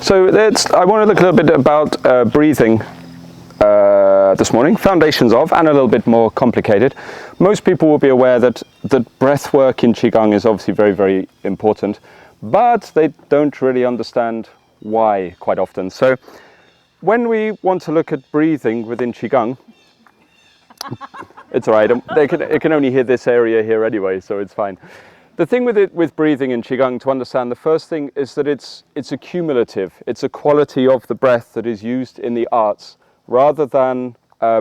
So I want to look a little bit about breathing this morning, foundations of, and a little bit more complicated. Most people will be aware that breath work in Qigong is obviously very, very important, but they don't really understand why quite often. So when we want to look at breathing within Qigong, it's all right, it can only hear this area here anyway, so it's fine. The thing with breathing in Qigong to understand, the first thing is that it's accumulative. It's a quality of the breath that is used in the arts rather than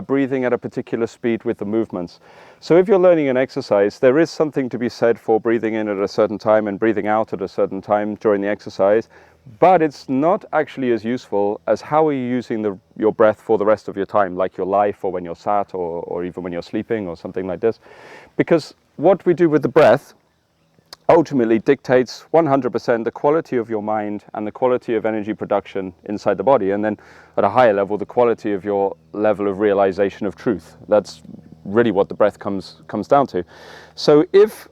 breathing at a particular speed with the movements. So if you're learning an exercise, there is something to be said for breathing in at a certain time and breathing out at a certain time during the exercise, but it's not actually as useful as how are you using your breath for the rest of your time, like your life or when you're sat or even when you're sleeping or something like this. Because what we do with the breath ultimately dictates 100% the quality of your mind and the quality of energy production inside the body, and then at a higher level the quality of your level of realization of truth. That's really what the breath comes down to. So if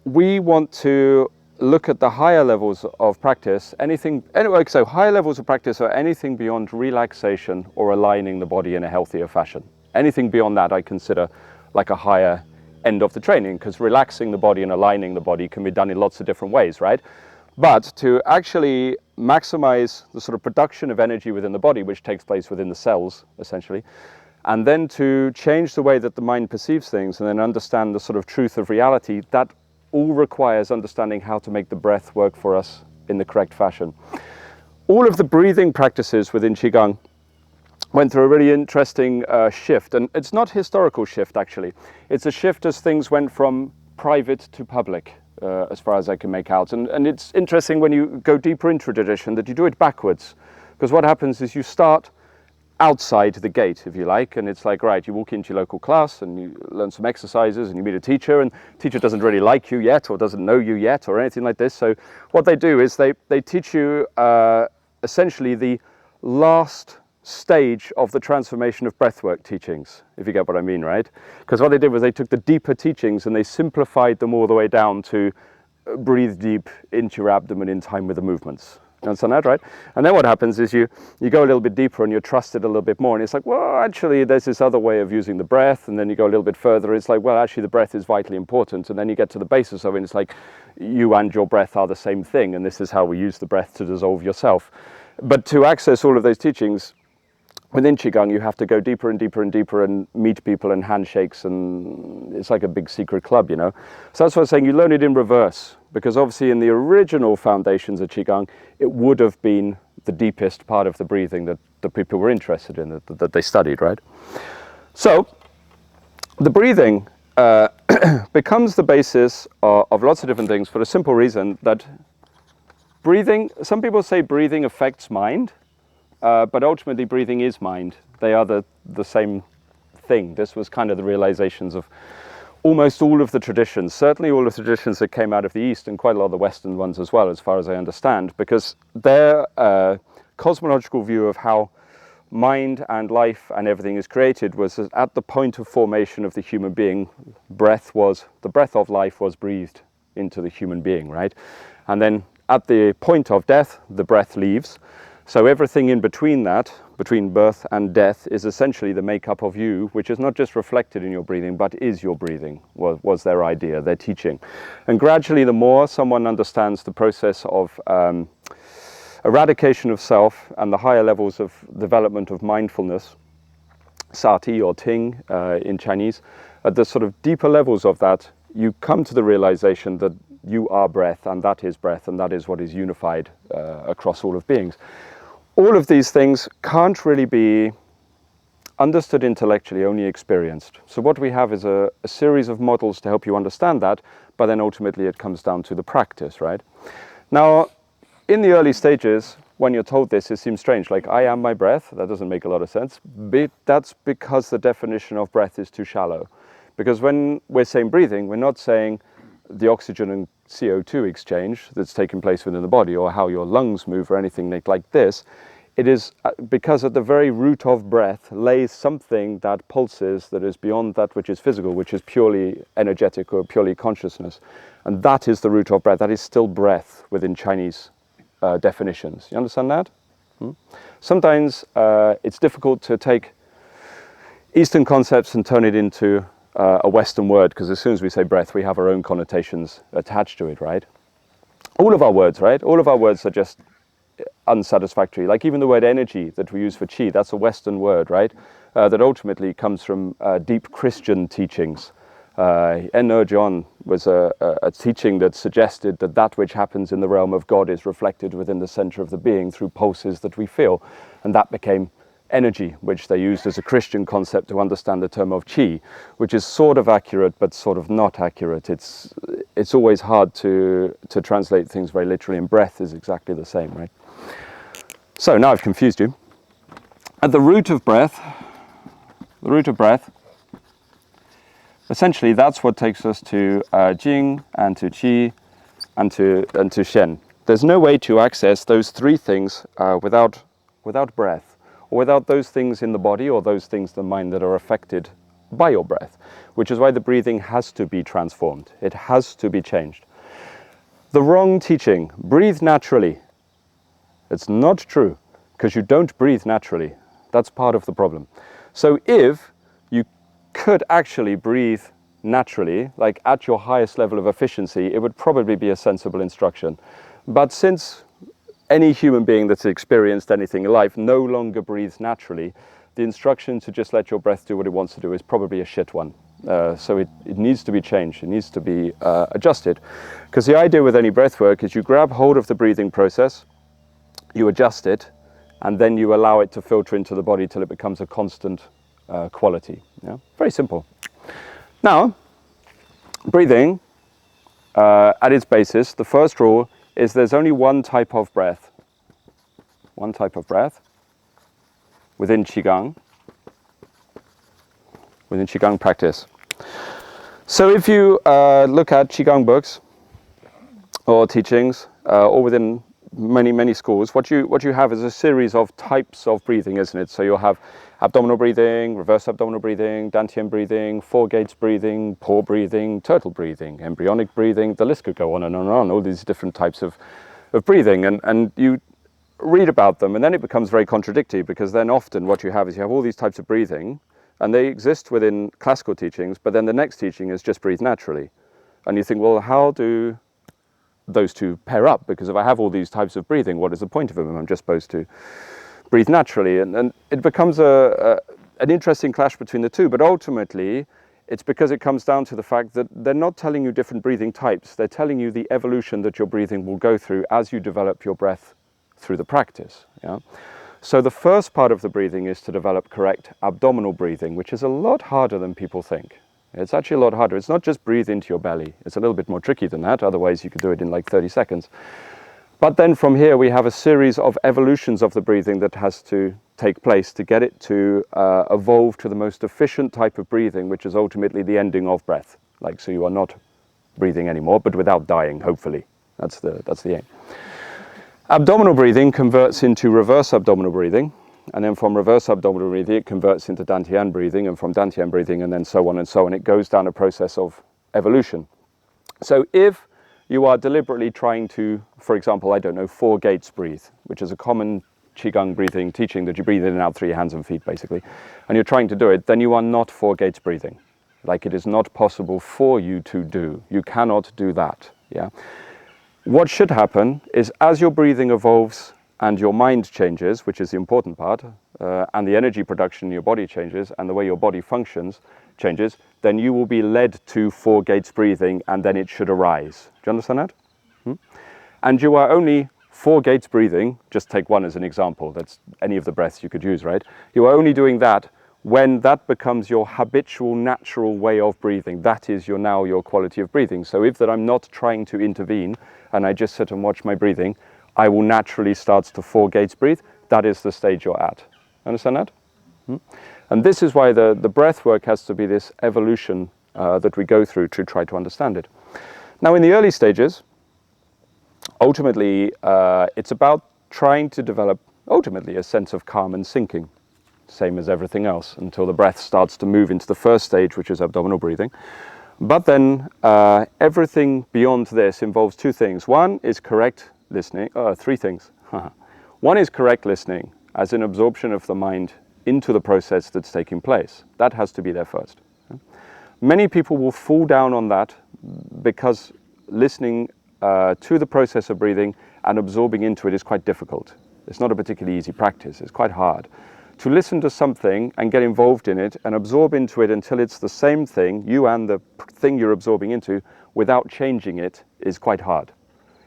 we want to look at the higher levels of practice, so higher levels of practice are anything beyond relaxation or aligning the body in a healthier fashion. Anything beyond that I consider like a higher end of the training, because relaxing the body and aligning the body can be done in lots of different ways, right? But to actually maximize the sort of production of energy within the body, which takes place within the cells, essentially, and then to change the way that the mind perceives things and then understand the sort of truth of reality, that all requires understanding how to make the breath work for us in the correct fashion. All of the breathing practices within Qigong went through a really interesting shift, and it's not historical shift actually. It's a shift as things went from private to public, as far as I can make out. And it's interesting when you go deeper into tradition that you do it backwards, because what happens is you start outside the gate, if you like, and it's like, right, you walk into your local class and you learn some exercises and you meet a teacher, and the teacher doesn't really like you yet or doesn't know you yet or anything like this. So what they do is they teach you essentially the last stage of the transformation of breathwork teachings, if you get what I mean, right? Because what they did was they took the deeper teachings and they simplified them all the way down to breathe deep into your abdomen in time with the movements. You understand that, right? And then what happens is you go a little bit deeper and you trust it a little bit more, and it's like, well, actually there's this other way of using the breath, and then you go a little bit further, it's like, well, actually the breath is vitally important, and then you get to the basis of it, and it's like you and your breath are the same thing, and this is how we use the breath to dissolve yourself. But to access all of those teachings within Qigong, you have to go deeper and deeper and deeper and meet people and handshakes, and it's like a big secret club, you know. So that's why I'm saying you learn it in reverse, because obviously in the original foundations of Qigong, it would have been the deepest part of the breathing that the people were interested in, that they studied, right? So the breathing becomes the basis of lots of different things for the simple reason that breathing, some people say breathing affects mind, but ultimately breathing is mind. They are the same thing. This was kind of the realizations of almost all of the traditions, certainly all of the traditions that came out of the East, and quite a lot of the Western ones as well, as far as I understand, because their cosmological view of how mind and life and everything is created was at the point of formation of the human being, the breath of life was breathed into the human being, right? And then at the point of death, the breath leaves. So everything in between that, between birth and death, is essentially the makeup of you, which is not just reflected in your breathing, but is your breathing, was their idea, their teaching. And gradually, the more someone understands the process of eradication of self and the higher levels of development of mindfulness, sati or ting in Chinese, at the sort of deeper levels of that, you come to the realization that you are breath, and that is what is unified across all of beings. All of these things can't really be understood intellectually, only experienced. So what we have is a series of models to help you understand that, but then ultimately it comes down to the practice, right? Now, in the early stages, when you're told this, it seems strange, like, I am my breath. That doesn't make a lot of sense. But that's because the definition of breath is too shallow. Because when we're saying breathing, we're not saying the oxygen and CO2 exchange that's taking place within the body, or how your lungs move or anything like this. It is because at the very root of breath lays something that pulses, that is beyond that which is physical, which is purely energetic or purely consciousness. And that is the root of breath. That is still breath within Chinese definitions. You understand that? Sometimes it's difficult to take Eastern concepts and turn it into a Western word, because as soon as we say breath, we have our own connotations attached to it, right? All of our words, right? All of our words are just unsatisfactory. Like even the word energy that we use for chi, that's a Western word, right? That ultimately comes from deep Christian teachings. Energon was a teaching that suggested that that which happens in the realm of God is reflected within the center of the being through pulses that we feel. And that became energy, which they used as a Christian concept to understand the term of chi, which is sort of accurate but sort of not accurate. It's always hard to translate things very literally, and breath is exactly the same, right? So now I've confused you. At the root of breath, essentially that's what takes us to Jing and to Qi and to Shen. There's no way to access those three things without breath, or without those things in the body or those things in the mind that are affected by your breath, which is why the breathing has to be transformed. It has to be changed. The wrong teaching, breathe naturally. It's not true, because you don't breathe naturally. That's part of the problem. So if you could actually breathe naturally, like at your highest level of efficiency, it would probably be a sensible instruction. But since any human being that's experienced anything in life no longer breathes naturally, the instruction to just let your breath do what it wants to do is probably a shit one. So it needs to be changed, it needs to be adjusted. Because the idea with any breath work is you grab hold of the breathing process, you adjust it, and then you allow it to filter into the body till it becomes a constant quality. Yeah? Very simple. Now, breathing, at its basis, the first rule is there's only one type of breath. One type of breath within Qigong practice. So if you look at Qigong books or teachings, or within many schools, what you have is a series of types of breathing, isn't it? So you'll have abdominal breathing, reverse abdominal breathing, Dantian breathing, four gates breathing, paw breathing, turtle breathing, embryonic breathing. The list could go on and on and on, all these different types of breathing. And you read about them, and then it becomes very contradictory, because then often what you have is you have all these types of breathing, and they exist within classical teachings, but then the next teaching is just breathe naturally. And you think, well, how do those two pair up? Because if I have all these types of breathing, what is the point of them? I'm just supposed to breathe naturally. And it becomes an interesting clash between the two. But ultimately, it's because it comes down to the fact that they're not telling you different breathing types. They're telling you the evolution that your breathing will go through as you develop your breath through the practice. Yeah? So the first part of the breathing is to develop correct abdominal breathing, which is a lot harder than people think. It's actually a lot harder. It's not just breathe into your belly. It's a little bit more tricky than that. Otherwise, you could do it in like 30 seconds. But then from here, we have a series of evolutions of the breathing that has to take place to get it to evolve to the most efficient type of breathing, which is ultimately the ending of breath. Like, so you are not breathing anymore, but without dying, hopefully. That's the aim. Abdominal breathing converts into reverse abdominal breathing. And then from reverse abdominal breathing, it converts into Dantian breathing, and from Dantian breathing, and then so on and so on. It goes down a process of evolution. So if you are deliberately trying to, for example, I don't know, four gates breathe, which is a common Qigong breathing teaching that you breathe in and out through your hands and feet, basically, and you're trying to do it, then you are not four gates breathing. Like, it is not possible for you to do. You cannot do that. Yeah. What should happen is, as your breathing evolves and your mind changes, which is the important part, and the energy production in your body changes, and the way your body functions changes, then you will be led to four gates breathing, and then it should arise. Do you understand that? And you are only four gates breathing, just take one as an example, that's any of the breaths you could use, right? You are only doing that when that becomes your habitual, natural way of breathing. That is now your quality of breathing. So if that I'm not trying to intervene, and I just sit and watch my breathing, I will naturally start to four gates breathe. That is the stage you're at. Understand that? And this is why the breath work has to be this evolution that we go through to try to understand it. Now, in the early stages, ultimately, it's about trying to develop, ultimately, a sense of calm and sinking, same as everything else, until the breath starts to move into the first stage, which is abdominal breathing. But then everything beyond this involves two things. One is correct listening, three things. One is correct listening, as in absorption of the mind into the process that's taking place. That has to be there first. Many people will fall down on that because listening to the process of breathing and absorbing into it is quite difficult. It's not a particularly easy practice. It's quite hard. To listen to something and get involved in it and absorb into it until it's the same thing, you and the thing you're absorbing into, without changing it, is quite hard.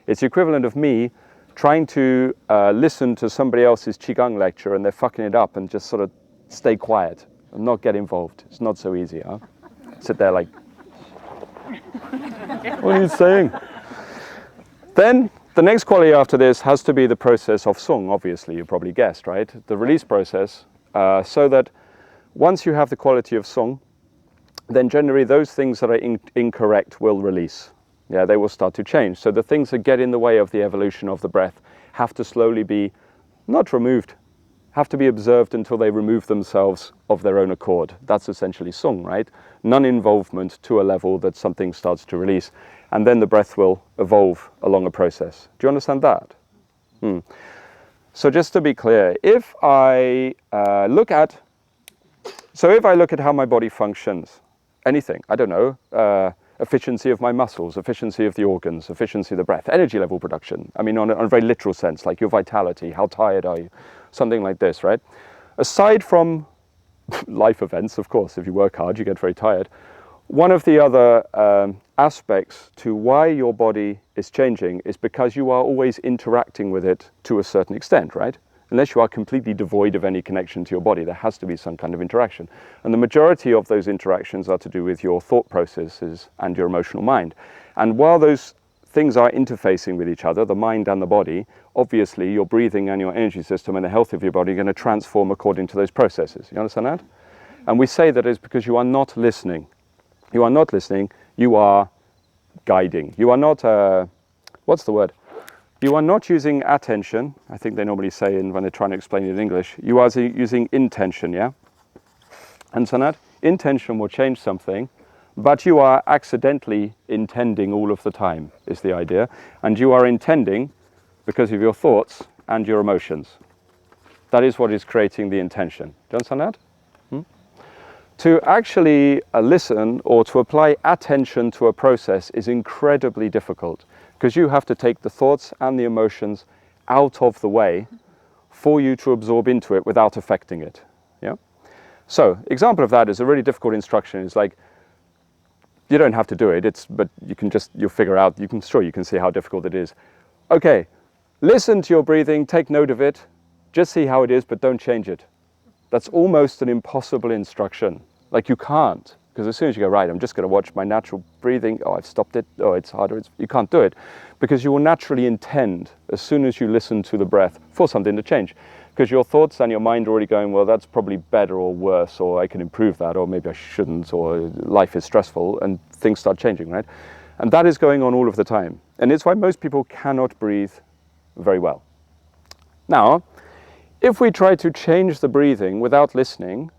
It's the equivalent of me trying to listen to somebody else's Qigong lecture and they're fucking it up and just sort of stay quiet and not get involved. It's not so easy, huh? Sit there like, what are you saying? Then the next quality after this has to be the process of sung, obviously, you probably guessed, right? The release process, so that once you have the quality of sung, then generally those things that are incorrect will release. Yeah, they will start to change. So the things that get in the way of the evolution of the breath have to slowly be, not removed, have to be observed until they remove themselves of their own accord. That's essentially sung, right? Non-involvement to a level that something starts to release. And then the breath will evolve along a process. Do you understand that? So just to be clear, if I look at how my body functions, anything, I don't know, efficiency of my muscles, efficiency of the organs, efficiency of the breath, energy level production. I mean, on a very literal sense, like your vitality, how tired are you? Something like this, right? Aside from life events, of course, if you work hard, you get very tired. One of the other aspects to why your body is changing is because you are always interacting with it to a certain extent, right? Unless you are completely devoid of any connection to your body, there has to be some kind of interaction. And the majority of those interactions are to do with your thought processes and your emotional mind. And while those things are interfacing with each other, the mind and the body, obviously your breathing and your energy system and the health of your body are going to transform according to those processes. You understand that? And we say that is because you are not listening. You are not listening, you are guiding. You are not, what's the word? You are not using attention. I think they normally say when they're trying to explain it in English. You are using intention, yeah? Understand that? Intention will change something, but you are accidentally intending all of the time, is the idea. And you are intending because of your thoughts and your emotions. That is what is creating the intention. Do you understand that? To actually listen or to apply attention to a process is incredibly difficult because you have to take the thoughts and the emotions out of the way for you to absorb into it without affecting it. Yeah. So, example of that is a really difficult instruction. It's like, you don't have to do it, but you'll figure out, you can see how difficult it is. Okay, listen to your breathing, take note of it, just see how it is, but don't change it. That's almost an impossible instruction. Like you can't, because as soon as you go, right, I'm just going to watch my natural breathing, oh, I've stopped it, oh, it's harder, you can't do it. Because you will naturally intend, as soon as you listen to the breath, for something to change. Because your thoughts and your mind are already going, well, that's probably better or worse, or I can improve that, or maybe I shouldn't, or life is stressful, and things start changing, right? And that is going on all of the time. And it's why most people cannot breathe very well. Now, if we try to change the breathing without listening,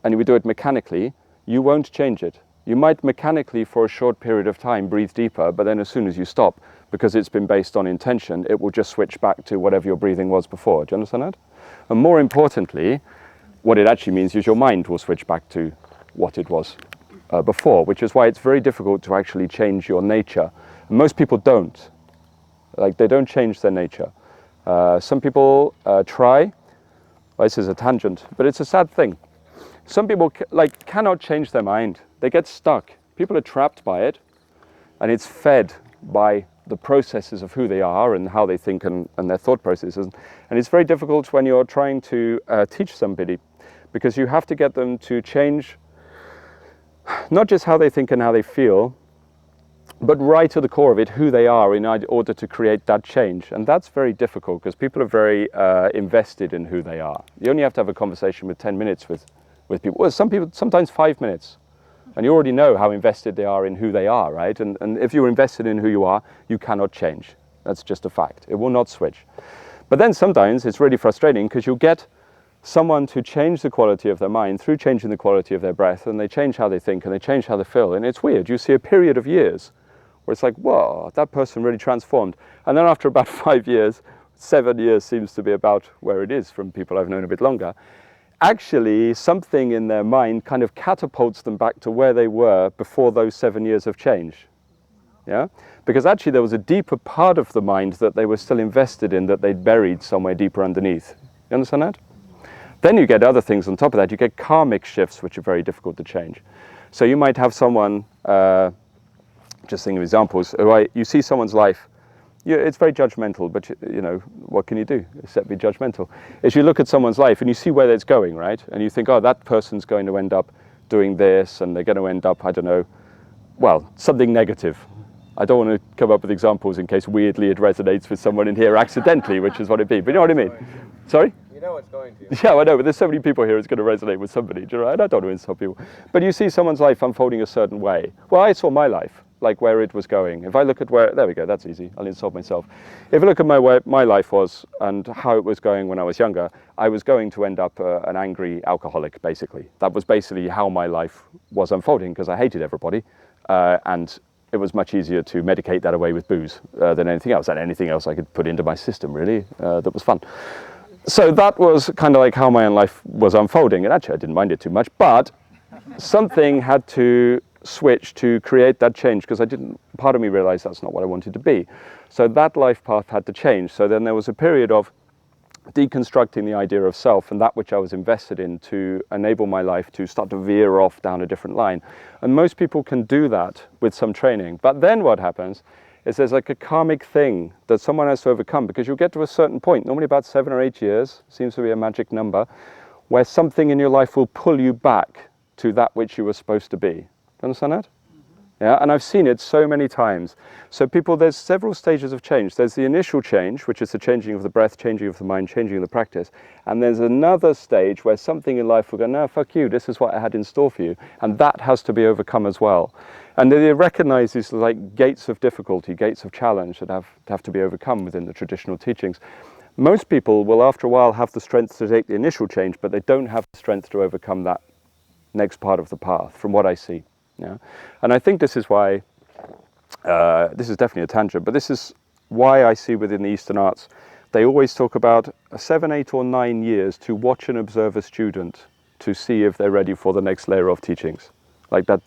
and we do it mechanically, you won't change it. You might mechanically for a short period of time breathe deeper, but then as soon as you stop, because it's been based on intention, it will just switch back to whatever your breathing was before. Do you understand that? And more importantly, what it actually means is your mind will switch back to what it was before, which is why it's very difficult to actually change your nature. And most people don't. Like, they don't change their nature. Some people try. Well, this is a tangent, but it's a sad thing. Some people cannot change their mind. They get stuck. People are trapped by it, and it's fed by the processes of who they are and how they think and their thought processes. And it's very difficult when you're trying to teach somebody, because you have to get them to change not just how they think and how they feel, but right to the core of it, who they are in order to create that change. And that's very difficult because people are very invested in who they are. You only have to have a conversation with 10 minutes with people. Well, some people, sometimes 5 minutes. And you already know how invested they are in who they are, right? And if you're invested in who you are, you cannot change. That's just a fact. It will not switch. But then sometimes it's really frustrating because you'll get someone to change the quality of their mind through changing the quality of their breath, and they change how they think and they change how they feel. And it's weird. You see a period of years where it's like, whoa, that person really transformed. And then after about 5 years, 7 years seems to be about where it is from people I've known a bit longer, actually something in their mind kind of catapults them back to where they were before those 7 years of change. Yeah? Because actually there was a deeper part of the mind that they were still invested in that they'd buried somewhere deeper underneath. You understand that? Then you get other things on top of that. You get karmic shifts, which are very difficult to change. So you might have someone, just thinking of examples, you see someone's life, it's very judgmental, but you know, what can you do except be judgmental? Is you look at someone's life and you see where it's going, right? And you think, oh, that person's going to end up doing this, and they're going to end up, I don't know, well, something negative. I don't want to come up with examples in case weirdly it resonates with someone in here accidentally, which is what it'd be. But you know what I mean? Sorry? You know it's going to. Yeah, I know, but there's so many people here it's going to resonate with somebody. Do you know? And I don't want to insult people. But you see someone's life unfolding a certain way. Well, I saw my life, like where it was going. If I look at where, there we go, that's easy. I'll insult myself. If I look at where my life was and how it was going when I was younger, I was going to end up an angry alcoholic, basically. That was basically how my life was unfolding, because I hated everybody. And it was much easier to medicate that away with booze than anything else, and anything else I could put into my system, really, that was fun. So that was kind of like how my own life was unfolding, and actually I didn't mind it too much, but something had to switch to create that change, because part of me realized that's not what I wanted to be. So that life path had to change. So then there was a period of deconstructing the idea of self and that which I was invested in to enable my life to start to veer off down a different line. And most people can do that with some training. But then what happens is there's like a karmic thing that someone has to overcome, because you'll get to a certain point, normally about 7 or 8 years, seems to be a magic number, where something in your life will pull you back to that which you were supposed to be. Do you understand that? Yeah, and I've seen it so many times. So there's several stages of change. There's the initial change, which is the changing of the breath, changing of the mind, changing of the practice. And there's another stage where something in life will go, no, fuck you, this is what I had in store for you. And that has to be overcome as well. And they recognize these like gates of difficulty, gates of challenge that have to be overcome within the traditional teachings. Most people will, after a while, have the strength to take the initial change, but they don't have the strength to overcome that next part of the path, from what I see. Yeah? And I think this is why, this is definitely a tangent, but this is why I see within the Eastern arts, they always talk about 7, 8 or 9 years to watch and observe a student to see if they're ready for the next layer of teachings. Like that,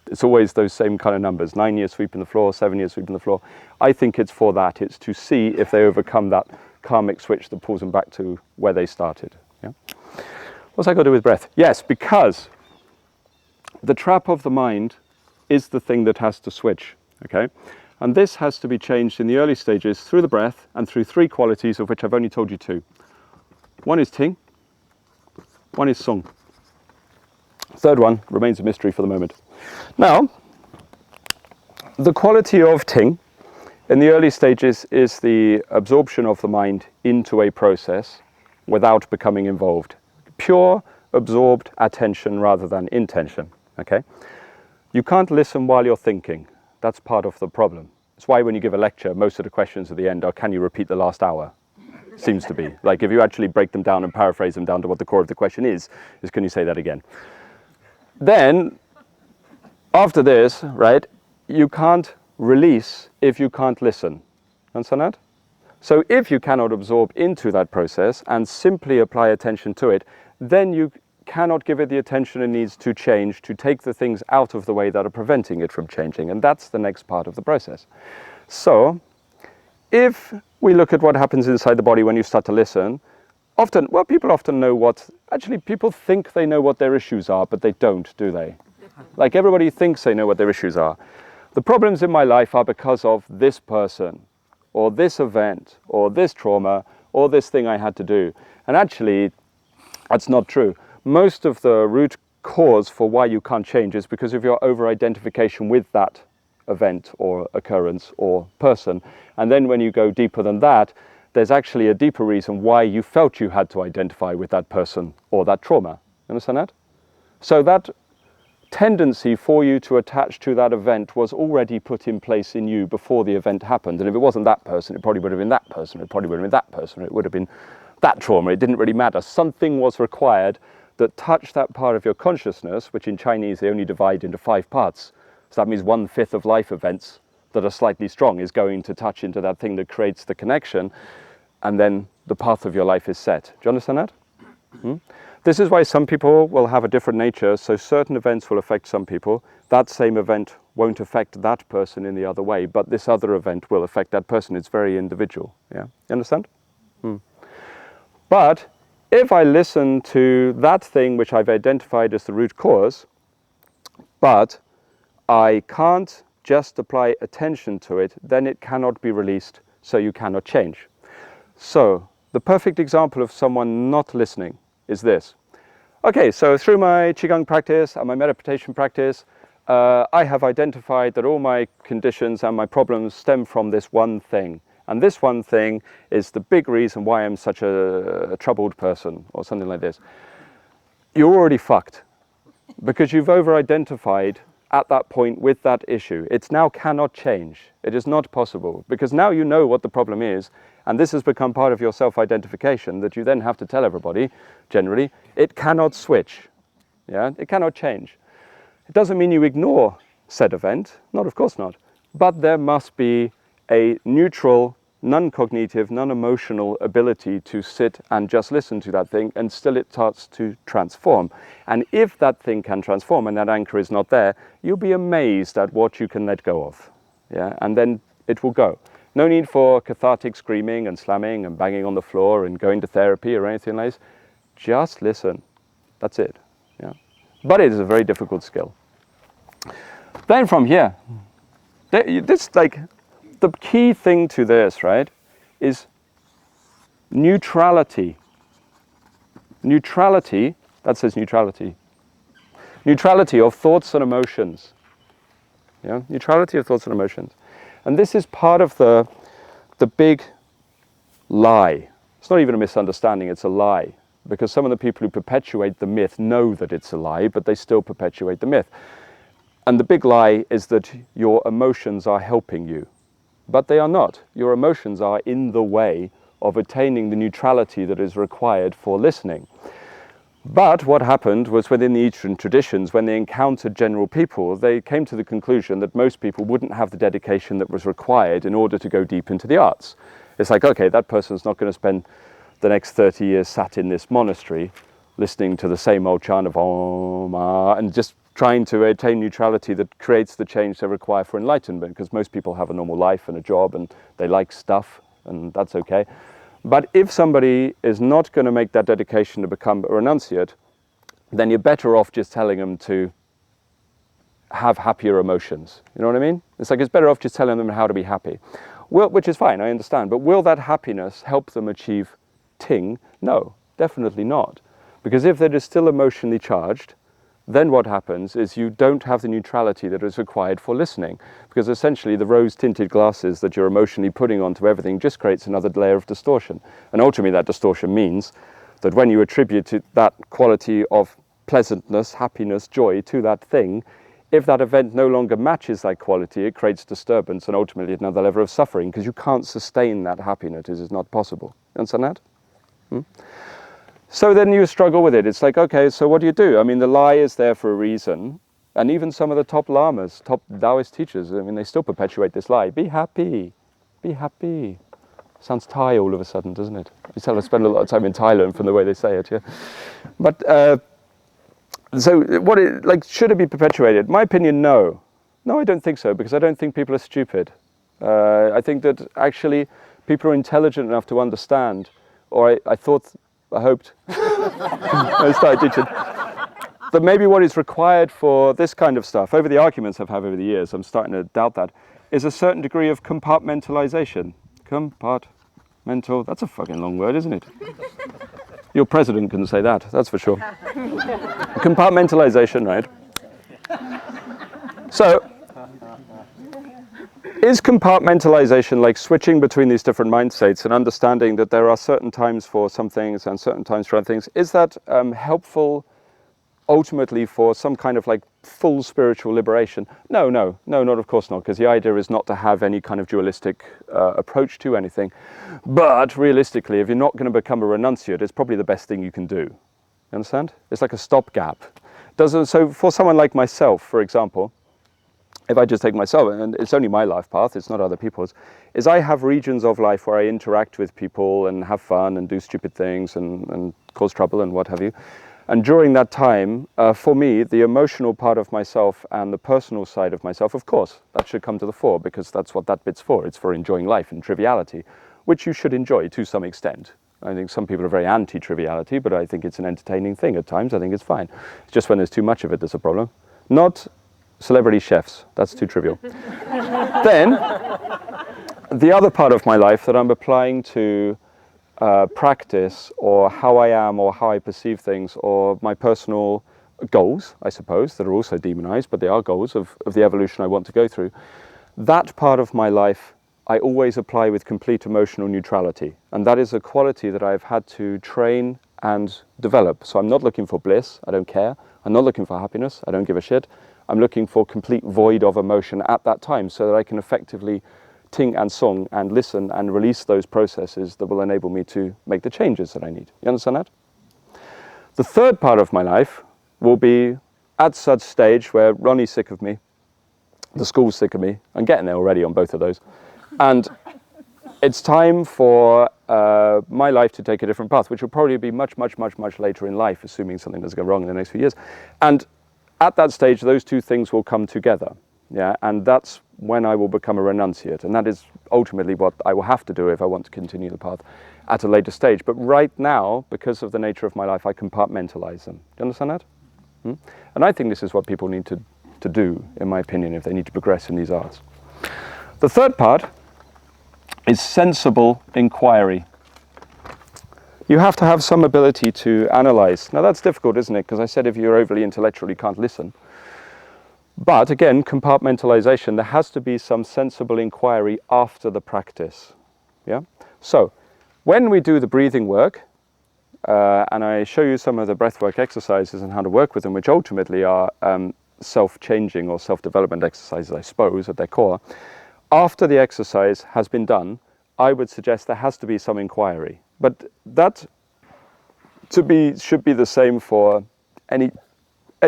it's always those same kind of numbers, 9 years sweeping the floor, 7 years sweeping the floor. I think it's for that, it's to see if they overcome that karmic switch that pulls them back to where they started. Yeah? What's that got to do with breath? Yes, because the trap of the mind is the thing that has to switch, okay? And this has to be changed in the early stages through the breath and through 3 qualities, of which I've only told you 2. One is ting, one is sung. Third one remains a mystery for the moment. Now, the quality of ting in the early stages is the absorption of the mind into a process without becoming involved. Pure, absorbed attention rather than intention. Okay? You can't listen while you're thinking. That's part of the problem. It's why when you give a lecture, most of the questions at the end are, can you repeat the last hour? Seems to be. Like if you actually break them down and paraphrase them down to what the core of the question is can you say that again? Then, after this, right, you can't release if you can't listen. Understand that? So if you cannot absorb into that process and simply apply attention to it, then you cannot give it the attention it needs to change, to take the things out of the way that are preventing it from changing. And that's the next part of the process. So if we look at what happens inside the body when you start to listen, people often know actually people think they know what their issues are, but they don't, do they? Like everybody thinks they know what their issues are. The problems in my life are because of this person, or this event, or this trauma, or this thing I had to do. And actually, that's not true. Most of the root cause for why you can't change is because of your over-identification with that event or occurrence or person. And then when you go deeper than that, there's actually a deeper reason why you felt you had to identify with that person or that trauma. You understand that? So that tendency for you to attach to that event was already put in place in you before the event happened. And if it wasn't that person, it probably would have been that person, it probably would have been that person, it would have been that trauma. It didn't really matter. Something was required that touched that part of your consciousness, which in Chinese they only divide into 5 parts. So that means 1/5 of life events that are slightly strong is going to touch into that thing that creates the connection, and then the path of your life is set. Do you understand that? This is why some people will have a different nature, so certain events will affect some people. That same event won't affect that person in the other way, but this other event will affect that person. It's very individual. Yeah, you understand? But if I listen to that thing which I've identified as the root cause, but I can't just apply attention to it, then it cannot be released, so you cannot change. So the perfect example of someone not listening is this. Okay, so through my Qigong practice and my meditation practice, I have identified that all my conditions and my problems stem from this one thing. And this one thing is the big reason why I'm such a troubled person, or something like this. You're already fucked, because you've over-identified at that point with that issue. It now cannot change. It is not possible, because now you know what the problem is, and this has become part of your self-identification that you then have to tell everybody, generally. It cannot switch. Yeah? It cannot change. It doesn't mean you ignore said event. Not, of course not. But there must be a neutral, non-cognitive, non-emotional ability to sit and just listen to that thing, and still it starts to transform. And if that thing can transform and that anchor is not there, you'll be amazed at what you can let go of. Yeah? And then it will go. No need for cathartic screaming and slamming and banging on the floor and going to therapy or anything like this. Just listen. That's it. Yeah? But it is a very difficult skill. Then from here, this like the key thing to this, right, is neutrality. Neutrality, that says neutrality. Neutrality of thoughts and emotions. Yeah? Neutrality of thoughts and emotions. And this is part of the big lie. It's not even a misunderstanding, it's a lie. Because some of the people who perpetuate the myth know that it's a lie, but they still perpetuate the myth. And the big lie is that your emotions are helping you. But they are not. Your emotions are in the way of attaining the neutrality that is required for listening. But what happened was, within the Eastern traditions, when they encountered general people, they came to the conclusion that most people wouldn't have the dedication that was required in order to go deep into the arts. It's like, okay, that person's not going to spend the next 30 years sat in this monastery listening to the same old chant of Om, and just trying to attain neutrality that creates the change they require for enlightenment, because most people have a normal life and a job and they like stuff, and that's okay. But if somebody is not going to make that dedication to become a renunciate, then you're better off just telling them to have happier emotions. You know what I mean? It's like, it's better off just telling them how to be happy. Well, which is fine, I understand. But will that happiness help them achieve Ting? No, definitely not. Because if they're still emotionally charged, then what happens is you don't have the neutrality that is required for listening, because essentially the rose-tinted glasses that you're emotionally putting onto everything just creates another layer of distortion. And ultimately that distortion means that when you attribute that quality of pleasantness, happiness, joy to that thing, if that event no longer matches that quality, it creates disturbance and ultimately another level of suffering, because you can't sustain that happiness. It is not possible. You understand that? So then you struggle with it. It's like, okay, so what do? I mean, the lie is there for a reason. And even some of the top lamas, top Taoist teachers, I mean, they still perpetuate this lie. Be happy. Be happy. Sounds Thai all of a sudden, doesn't it? You tell I spend a lot of time in Thailand from the way they say it, yeah? But, so should it be perpetuated? My opinion, no. No, I don't think so, because I don't think people are stupid. I think that actually people are intelligent enough to understand, or I hoped, I started teaching, that maybe what is required for this kind of stuff, over the arguments I've had over the years, I'm starting to doubt that, is a certain degree of compartmentalization. That's a fucking long word, isn't it? Your president couldn't say that, that's for sure. Compartmentalization, right? So, is compartmentalization like switching between these different mind states and understanding that there are certain times for some things and certain times for other things? Is that helpful ultimately for some kind of like full spiritual liberation? No, not of course not, because the idea is not to have any kind of dualistic approach to anything. But realistically, if you're not going to become a renunciate, it's probably the best thing you can do. You understand? It's like a stopgap. So for someone like myself, for example, if I just take myself, and it's only my life path, it's not other people's, is I have regions of life where I interact with people and have fun and do stupid things and cause trouble and what have you. And during that time, for me, the emotional part of myself and the personal side of myself, of course, that should come to the fore, because that's what that bit's for. It's for enjoying life and triviality, which you should enjoy to some extent. I think some people are very anti-triviality, but I think it's an entertaining thing at times. I think it's fine. It's just when there's too much of it, there's a problem. Not celebrity chefs, that's too trivial. Then, the other part of my life that I'm applying to practice, or how I am, or how I perceive things, or my personal goals, I suppose, that are also demonized, but they are goals of the evolution I want to go through. That part of my life I always apply with complete emotional neutrality. And that is a quality that I've had to train and develop. So I'm not looking for bliss, I don't care. I'm not looking for happiness, I don't give a shit. I'm looking for complete void of emotion at that time, so that I can effectively ting and song and listen and release those processes that will enable me to make the changes that I need. You understand that? The third part of my life will be at such stage where Ronnie's sick of me, the school's sick of me. I'm getting there already on both of those. And it's time for my life to take a different path, which will probably be much, much, much, much later in life, assuming something doesn't go wrong in the next few years. And at that stage, those two things will come together. Yeah, and that's when I will become a renunciate. And that is ultimately what I will have to do if I want to continue the path at a later stage. But right now, because of the nature of my life, I compartmentalize them. Do you understand that? And I think this is what people need to do, in my opinion, if they need to progress in these arts. The third part is sensible inquiry. You have to have some ability to analyze. Now that's difficult, isn't it? Because I said if you're overly intellectual, you can't listen. But again, compartmentalization, there has to be some sensible inquiry after the practice. Yeah. So when we do the breathing work, and I show you some of the breathwork exercises and how to work with them, which ultimately are self-changing or self-development exercises, I suppose, at their core. After the exercise has been done, I would suggest there has to be some inquiry. But that should be the same for any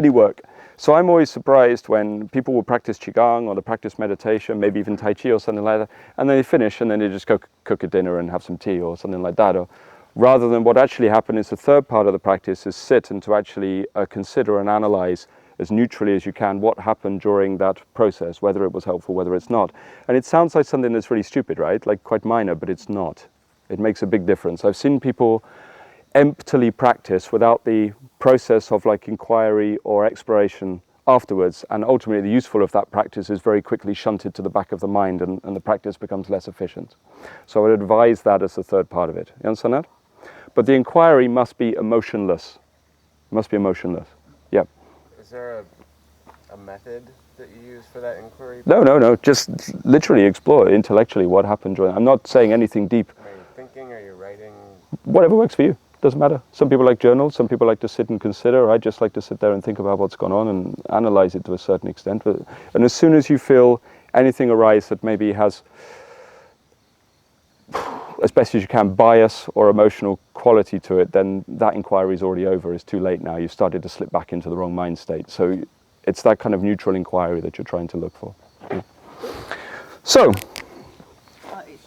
work. So I'm always surprised when people will practice Qigong or they practice meditation, maybe even Tai Chi or something like that, and then they finish and then they just go cook a dinner and have some tea or something like that. Or rather than what actually happened is the third part of the practice is sit and to actually consider and analyze as neutrally as you can what happened during that process, whether it was helpful, whether it's not. And it sounds like something that's really stupid, right? Like quite minor, but it's not. It makes a big difference. I've seen people emptily practice without the process of like inquiry or exploration afterwards, and ultimately the useful of that practice is very quickly shunted to the back of the mind, and the practice becomes less efficient. So I would advise that as the third part of it. You understand that? But the inquiry must be emotionless. It must be emotionless. Yeah. Is there a method that you use for that inquiry? No. Just literally explore intellectually what happened during. I'm not saying anything deep. Are you thinking? Are you writing? Whatever works for you. Doesn't matter. Some people like journals, some people like to sit and consider. I just like to sit there and think about what's gone on and analyze it to a certain extent. And as soon as you feel anything arise that maybe has, as best as you can, bias or emotional quality to it, then that inquiry is already over. It's too late now. You've started to slip back into the wrong mind state. So it's that kind of neutral inquiry that you're trying to look for. Yeah. So,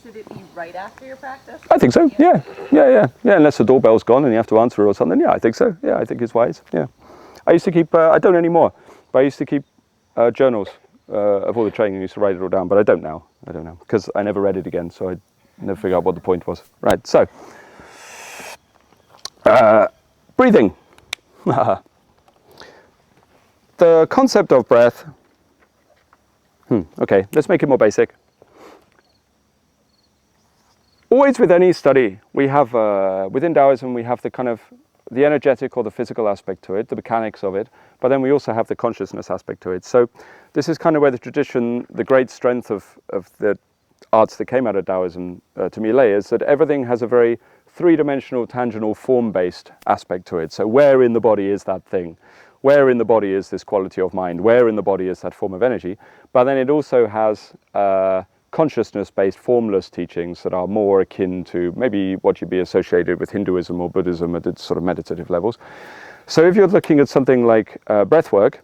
should it be right after your practice? I think so, yeah. Unless the doorbell's gone and you have to answer it or something, yeah, I think so. Yeah, I think it's wise, yeah. I used to keep, I don't anymore, but I used to keep journals of all the training. I used to write it all down, but I don't now, because I never read it again, so I never figured out what the point was. Right, so, breathing. The concept of breath, okay, let's make it more basic. Always with any study, we have, within Taoism, we have the kind of, the energetic or the physical aspect to it, the mechanics of it, but then we also have the consciousness aspect to it. So this is kind of where the tradition, the great strength of the arts that came out of Taoism, to me lay, is that everything has a very three-dimensional, tangible, form-based aspect to it. So where in the body is that thing? Where in the body is this quality of mind? Where in the body is that form of energy? But then it also has consciousness-based formless teachings that are more akin to maybe what you'd be associated with Hinduism or Buddhism at its sort of meditative levels. So if you're looking at something like breath work,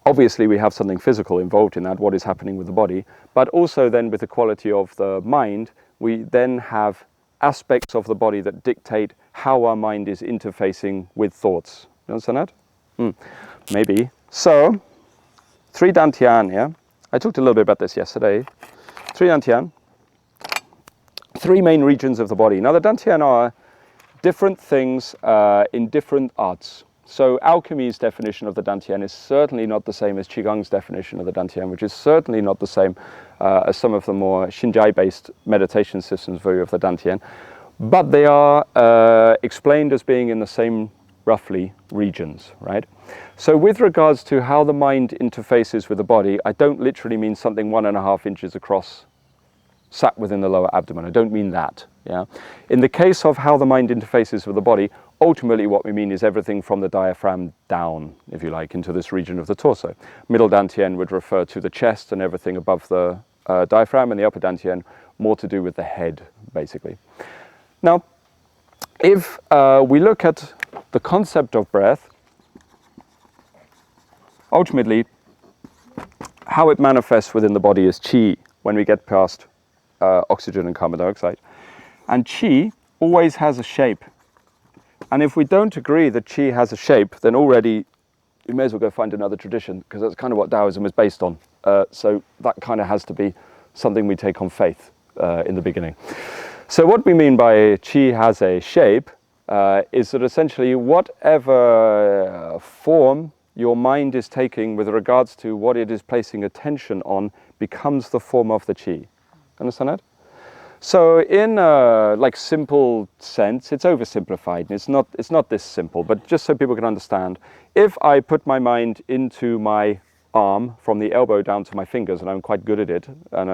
Obviously, we have something physical involved in that, what is happening with the body, but also then with the quality of the mind, we then have aspects of the body that dictate how our mind is interfacing with thoughts. You understand that? Maybe. So, three dantian, yeah? I talked a little bit about this yesterday. Three dantian, three main regions of the body. Now, the dantian are different things in different arts. So alchemy's definition of the dantian is certainly not the same as Qigong's definition of the dantian, which is certainly not the same as some of the more Xinjai-based meditation systems' view of the dantian. But they are explained as being in the same, roughly, regions, right? So with regards to how the mind interfaces with the body, I don't literally mean something 1.5 inches across sat within the lower abdomen. I don't mean that. Yeah. In the case of how the mind interfaces with the body, ultimately what we mean is everything from the diaphragm down, if you like, into this region of the torso. Middle dantian would refer to the chest and everything above the diaphragm, and the upper dantian more to do with the head, basically. Now, if we look at the concept of breath, ultimately, how it manifests within the body is qi when we get past oxygen and carbon dioxide. And qi always has a shape. And if we don't agree that qi has a shape, then already you may as well go find another tradition, because that's kind of what Taoism is based on. So that kind of has to be something we take on faith in the beginning. So what we mean by qi has a shape is that essentially whatever form your mind is taking with regards to what it is placing attention on becomes the form of the qi. Understand that? So in like simple sense, it's oversimplified. And it's not this simple, but just so people can understand, if I put my mind into my arm from the elbow down to my fingers, and I'm quite good at it, and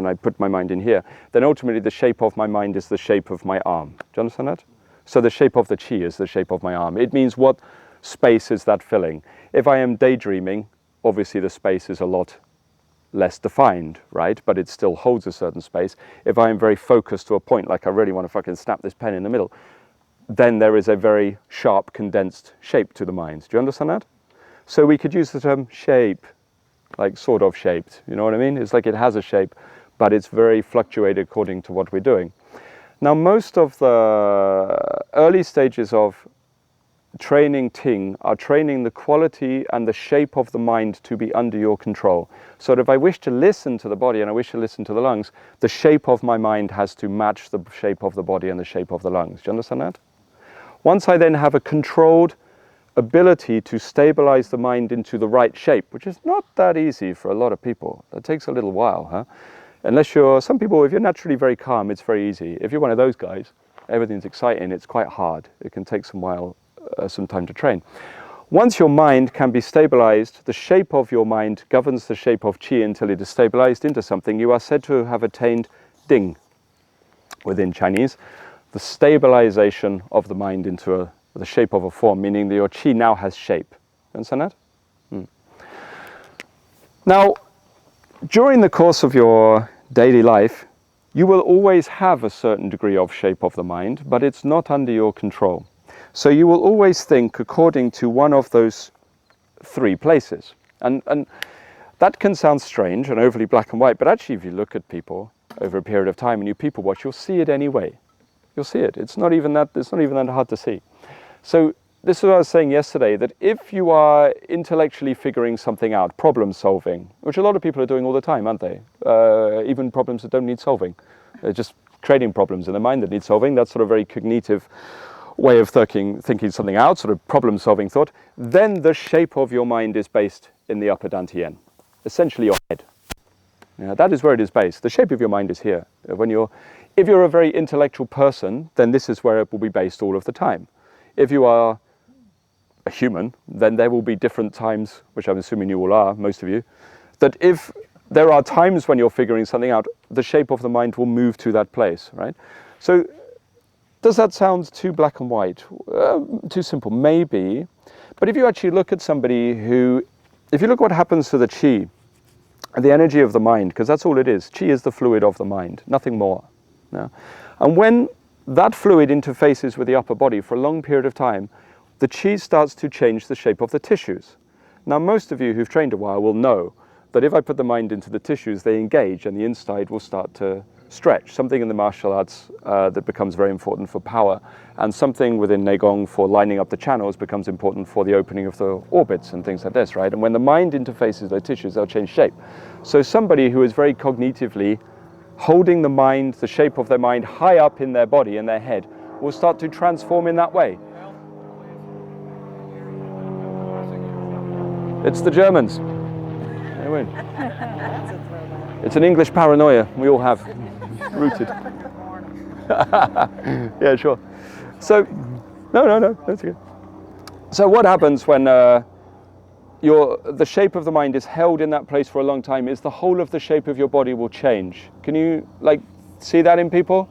I put my mind in here, then ultimately the shape of my mind is the shape of my arm. Do you understand that? So the shape of the qi is the shape of my arm. It means what space is that filling. If I am daydreaming, obviously the space is a lot less defined, right? But it still holds a certain space. If I am very focused to a point, like I really want to fucking snap this pen in the middle, then there is a very sharp, condensed shape to the mind. Do you understand that? So we could use the term shape, like sort of shaped, you know what I mean? It's like it has a shape, but it's very fluctuated according to what we're doing. Now, most of the early stages of training Ting are training the quality and the shape of the mind to be under your control. So that if I wish to listen to the body and I wish to listen to the lungs, the shape of my mind has to match the shape of the body and the shape of the lungs. Do you understand that? Once I then have a controlled ability to stabilize the mind into the right shape, which is not that easy for a lot of people. It takes a little while, huh? Unless you're, some people, if you're naturally very calm, it's very easy. If you're one of those guys, everything's exciting, it's quite hard. It can take some time to train. Once your mind can be stabilized, the shape of your mind governs the shape of qi until it is stabilized into something. You are said to have attained ding within Chinese, the stabilization of the mind into the shape of a form, meaning that your qi now has shape. You understand that? Now, during the course of your daily life, you will always have a certain degree of shape of the mind, but it's not under your control. So you will always think according to one of those three places. And that can sound strange and overly black and white, but actually if you look at people over a period of time and you people watch, you'll see it anyway. You'll see it. It's not even that hard to see. So this is what I was saying yesterday, that if you are intellectually figuring something out, problem solving, which a lot of people are doing all the time, aren't they? Even problems that don't need solving. They're just creating problems in the mind that need solving. That's sort of very cognitive way of thinking something out, sort of problem-solving thought. Then the shape of your mind is based in the upper dantian, essentially your head. Yeah, that is where it is based. The shape of your mind is here. If you're a very intellectual person, then this is where it will be based all of the time. If you are a human, then there will be different times, which I'm assuming you all are, most of you, that if there are times when you're figuring something out, the shape of the mind will move to that place, right? So does that sound too black and white? Too simple? Maybe. But if you actually look at somebody if you look what happens to the qi, the energy of the mind, because that's all it is. Qi is the fluid of the mind, nothing more. No? And when that fluid interfaces with the upper body for a long period of time, the qi starts to change the shape of the tissues. Now, most of you who've trained a while will know that if I put the mind into the tissues, they engage and the inside will start to stretch, something in the martial arts that becomes very important for power, and something within Neigong for lining up the channels becomes important for the opening of the orbits and things like this, right? And when the mind interfaces those tissues, they'll change shape. So somebody who is very cognitively holding the mind, the shape of their mind high up in their body, in their head, will start to transform in that way. It's the Germans. They win. It's an English paranoia we all have rooted. Yeah, sure. So, no, that's good. So what happens when the shape of the mind is held in that place for a long time is the whole of the shape of your body will change. Can you see that in people?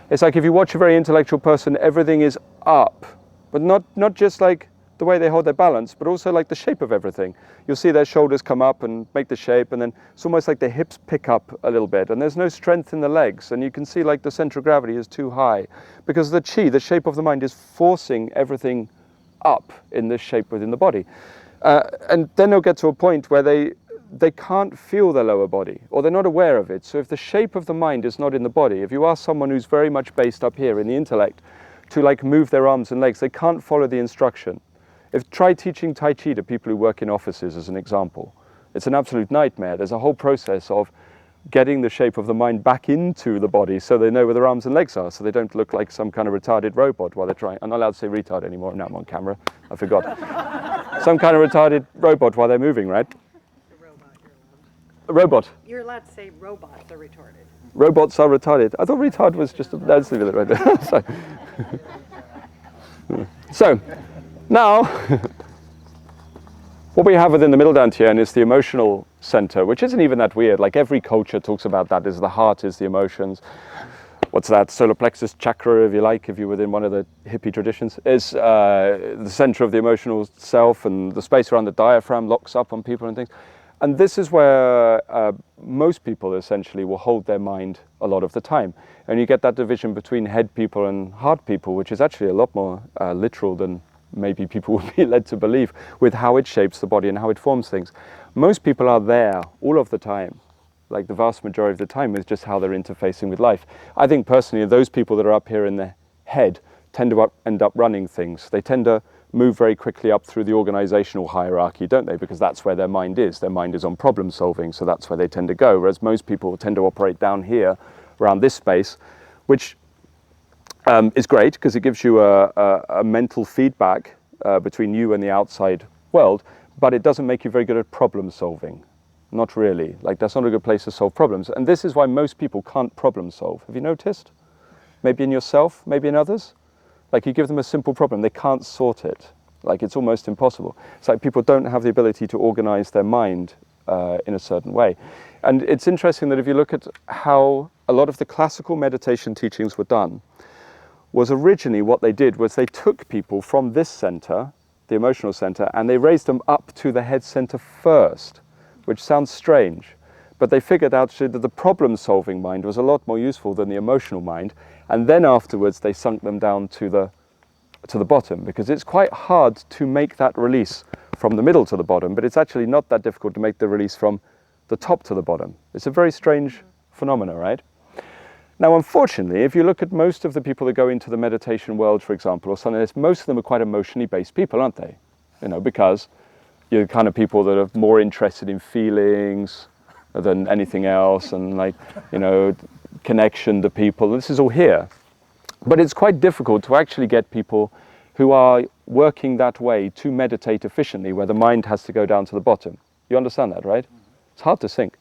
It's like if you watch a very intellectual person, everything is up, but not just like the way they hold their balance, but also like the shape of everything. You'll see their shoulders come up and make the shape, and then it's almost like their hips pick up a little bit, and there's no strength in the legs, and you can see like the center of gravity is too high, because the chi, the shape of the mind, is forcing everything up in this shape within the body. And then they'll get to a point where they can't feel their lower body, or they're not aware of it. So if the shape of the mind is not in the body, if you ask someone who's very much based up here in the intellect to move their arms and legs, they can't follow the instruction. Try teaching Tai Chi to people who work in offices as an example. It's an absolute nightmare. There's a whole process of getting the shape of the mind back into the body so they know where their arms and legs are, so they don't look like some kind of retarded robot while they're trying. I'm not allowed to say retard anymore. Now I'm on camera. I forgot. Some kind of retarded robot while they're moving, right? A robot. You're allowed to say robots are retarded. Robots are retarded. I thought retard was just let's leave it right there. So now, what we have within the middle dantian is the emotional center, which isn't even that weird. Like every culture talks about that as the heart is the emotions. What's that? Solar plexus chakra, if you like, if you're within one of the hippie traditions, is the center of the emotional self, and the space around the diaphragm locks up on people and things. And this is where most people essentially will hold their mind a lot of the time. And you get that division between head people and heart people, which is actually a lot more literal than maybe people would be led to believe, with how it shapes the body and how it forms things. Most people are there all of the time, like the vast majority of the time, is just how they're interfacing with life. I think personally, those people that are up here in the head tend to end up running things. They tend to move very quickly up through the organizational hierarchy, don't they? Because that's where their mind is. Their mind is on problem solving, so that's where they tend to go. Whereas most people tend to operate down here, around this space, which is great because it gives you a mental feedback between you and the outside world, but it doesn't make you very good at problem solving. Not really. Like, that's not a good place to solve problems. And this is why most people can't problem solve. Have you noticed? Maybe in yourself, maybe in others? Like, you give them a simple problem, they can't sort it. Like, it's almost impossible. It's like people don't have the ability to organize their mind in a certain way. And it's interesting that if you look at how a lot of the classical meditation teachings were done, was originally what they did was they took people from this center, the emotional center, and they raised them up to the head center first, which sounds strange. But they figured out that the problem-solving mind was a lot more useful than the emotional mind, and then afterwards they sunk them down to the bottom, because it's quite hard to make that release from the middle to the bottom, but it's actually not that difficult to make the release from the top to the bottom. It's a very strange phenomena, right? Now, unfortunately, if you look at most of the people that go into the meditation world, for example, or something like this, most of them are quite emotionally based people, aren't they? You know, because you're the kind of people that are more interested in feelings than anything else, and like, you know, connection to people. This is all here. But it's quite difficult to actually get people who are working that way to meditate efficiently, where the mind has to go down to the bottom. You understand that, right? It's hard to think.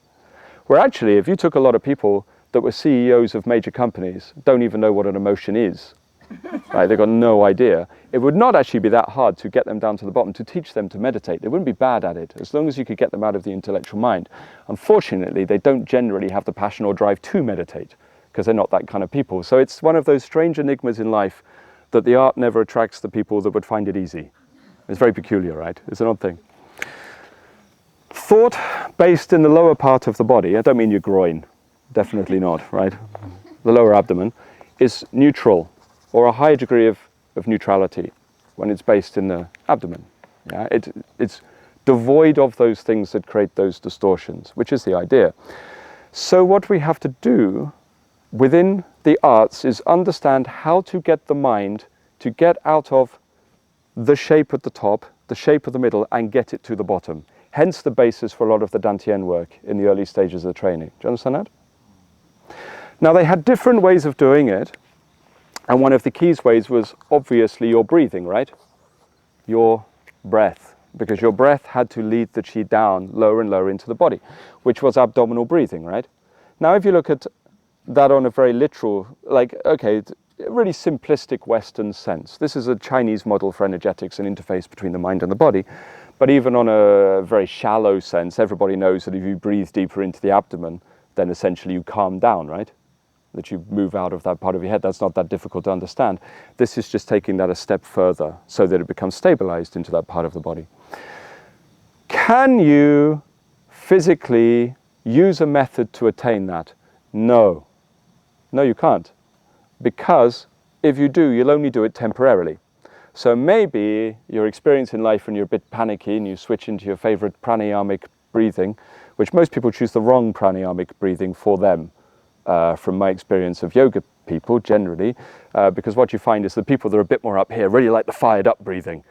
Where actually, if you took a lot of people that were CEOs of major companies, don't even know what an emotion is, right? They've got no idea. It would not actually be that hard to get them down to the bottom, to teach them to meditate. They wouldn't be bad at it, as long as you could get them out of the intellectual mind. Unfortunately, they don't generally have the passion or drive to meditate, because they're not that kind of people. So it's one of those strange enigmas in life that the art never attracts the people that would find it easy. It's very peculiar, right? It's an odd thing. Thought based in the lower part of the body, I don't mean your groin, definitely not, right? The lower abdomen is neutral, or a high degree of neutrality when it's based in the abdomen. Yeah? It's devoid of those things that create those distortions, which is the idea. So what we have to do within the arts is understand how to get the mind to get out of the shape at the top, the shape of the middle, and get it to the bottom. Hence the basis for a lot of the Dantian work in the early stages of the training. Do you understand that? Now they had different ways of doing it, and one of the key ways was obviously your breathing, right? Your breath, because your breath had to lead the qi down lower and lower into the body, which was abdominal breathing, right? Now if you look at that on a very literal, like, okay, a really simplistic Western sense. This is a Chinese model for energetics and interface between the mind and the body. But even on a very shallow sense, everybody knows that if you breathe deeper into the abdomen, then essentially you calm down, right? That you move out of that part of your head. That's not that difficult to understand. This is just taking that a step further so that it becomes stabilized into that part of the body. Can you physically use a method to attain that? No. No, you can't. Because if you do, you'll only do it temporarily. So maybe your experience in life when you're a bit panicky and you switch into your favorite pranayamic breathing, which most people choose the wrong pranayamic breathing for them, from my experience of yoga people generally, because what you find is the people that are a bit more up here really like the fired up breathing.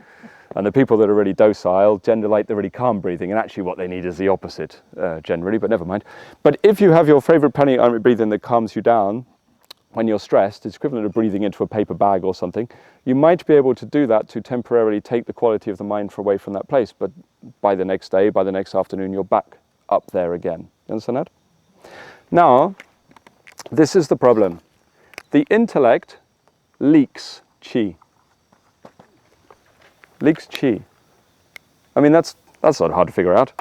And the people that are really docile generally like the really calm breathing, and actually what they need is the opposite generally, but never mind. But if you have your favorite pranayamic breathing that calms you down, when you're stressed, it's equivalent to breathing into a paper bag or something, you might be able to do that to temporarily take the quality of the mind away from that place, but by the next day, by the next afternoon, you're back up there again. You understand that? Now, this is the problem. The intellect leaks qi. Leaks qi. I mean, that's not hard to figure out.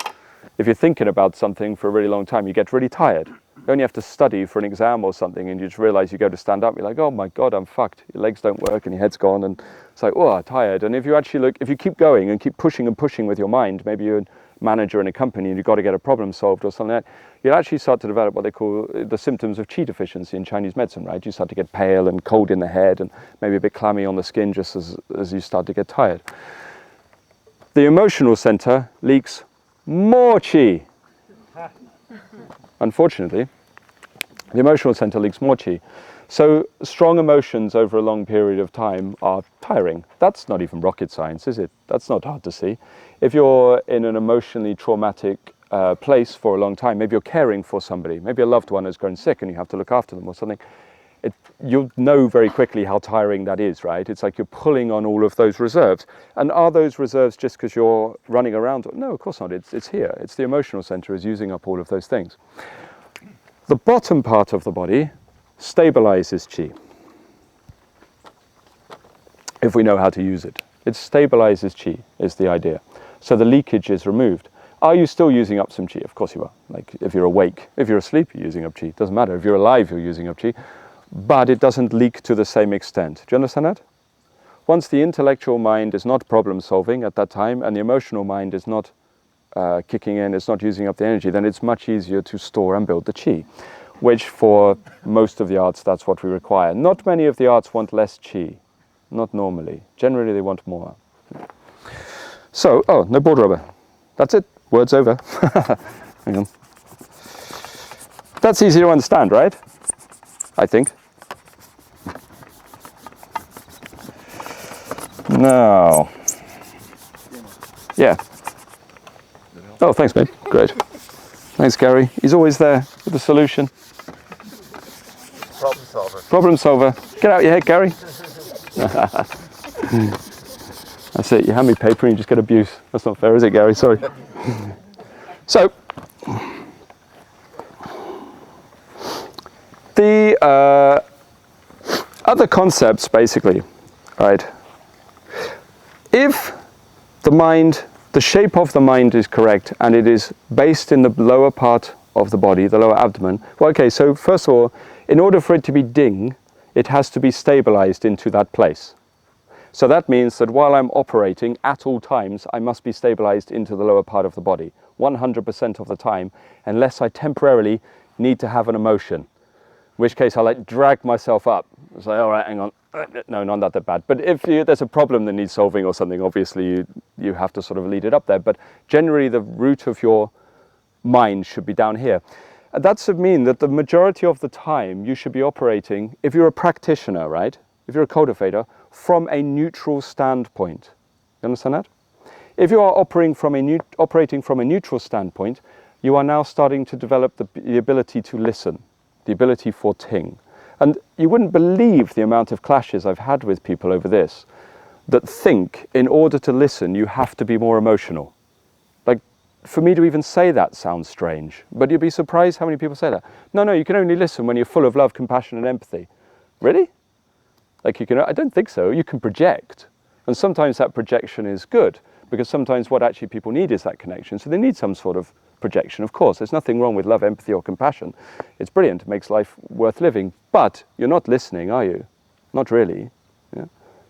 If you're thinking about something for a really long time, you get really tired. You only have to study for an exam or something and you just realize you go to stand up, you're like, oh my God, I'm fucked. Your legs don't work and your head's gone, and it's like, oh, I'm tired. And if you actually look, if you keep going and keep pushing and pushing with your mind, maybe you're a manager in a company and you've got to get a problem solved or something like that, you'll actually start to develop what they call the symptoms of qi deficiency in Chinese medicine, right? You start to get pale and cold in the head and maybe a bit clammy on the skin just as you start to get tired. The emotional center leaks more qi. Unfortunately, the emotional center leaks more qi. So strong emotions over a long period of time are tiring. That's not even rocket science, is it? That's not hard to see. If you're in an emotionally traumatic place for a long time, maybe you're caring for somebody, maybe a loved one has grown sick and you have to look after them or something, you'll know very quickly how tiring that is, right? It's like you're pulling on all of those reserves. And are those reserves just because you're running around? No, of course not. It's here. It's the emotional center is using up all of those things. The bottom part of the body stabilizes qi, if we know how to use it. It stabilizes qi, is the idea. So the leakage is removed. Are you still using up some qi? Of course you are. Like if you're awake, if you're asleep, you're using up qi. It doesn't matter. If you're alive, you're using up qi. But it doesn't leak to the same extent. Do you understand that? Once the intellectual mind is not problem solving at that time and the emotional mind is not kicking in, it's not using up the energy, then it's much easier to store and build the qi, which for most of the arts, that's what we require. Not many of the arts want less qi, not normally. Generally, they want more. So, oh, no board rubber. That's it, word's over. Hang on. That's easy to understand, right? I think. Now, yeah. Oh, thanks, mate. Great. Thanks, Gary. He's always there with the solution. Problem solver. Problem solver. Get out your head, Gary. That's it. You hand me paper and you just get abuse. That's not fair, is it, Gary? Sorry. So, the other concepts, basically, right? If the mind, the shape of the mind is correct and it is based in the lower part of the body, the lower abdomen, well, okay, so first of all, in order for it to be ding, it has to be stabilized into that place. So that means that while I'm operating at all times, I must be stabilized into the lower part of the body, 100% of the time, unless I temporarily need to have an emotion, in which case I like drag myself up. It's like, all right, hang on, no, not that bad. But if there's a problem that needs solving or something, obviously you have to sort of lead it up there. But generally the root of your mind should be down here. And that's to mean that the majority of the time you should be operating, if you're a practitioner, right? If you're a cultivator, from a neutral standpoint. You understand that? If you are operating from a neutral standpoint, you are now starting to develop the ability to listen, the ability for ting. And you wouldn't believe the amount of clashes I've had with people over this, that think in order to listen, you have to be more emotional. Like, for me to even say that sounds strange, but you'd be surprised how many people say that. No, you can only listen when you're full of love, compassion, and empathy. Really? Like I don't think so. You can project. And sometimes that projection is good, because sometimes what actually people need is that connection. So they need some sort of projection. Of course, there's nothing wrong with love, empathy, or compassion. It's brilliant. It makes life worth living. But you're not listening, are you? Not really. Yeah?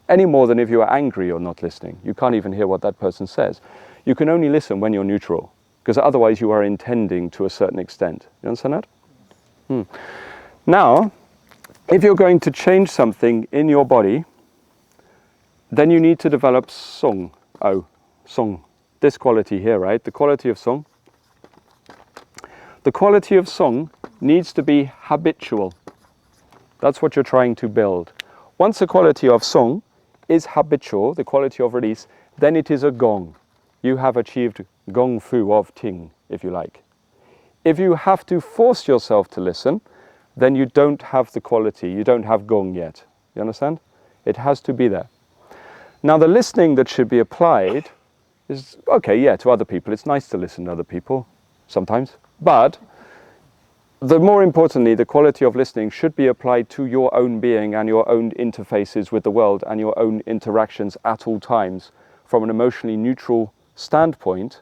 Any more than if you are angry, you're not listening. You can't even hear what that person says. You can only listen when you're neutral, because otherwise you are intending to a certain extent. You understand that? Now, if you're going to change something in your body, then you need to develop song. Song. This quality here, right? The quality of song. The quality of song needs to be habitual. That's what you're trying to build. Once the quality of song is habitual, the quality of release, then it is a gong. You have achieved gong fu of ting, if you like. If you have to force yourself to listen, then you don't have the quality, you don't have gong yet. You understand? It has to be there. Now the listening that should be applied is, okay, yeah, to other people. It's nice to listen to other people, sometimes. But the more importantly, the quality of listening should be applied to your own being and your own interfaces with the world and your own interactions at all times from an emotionally neutral standpoint,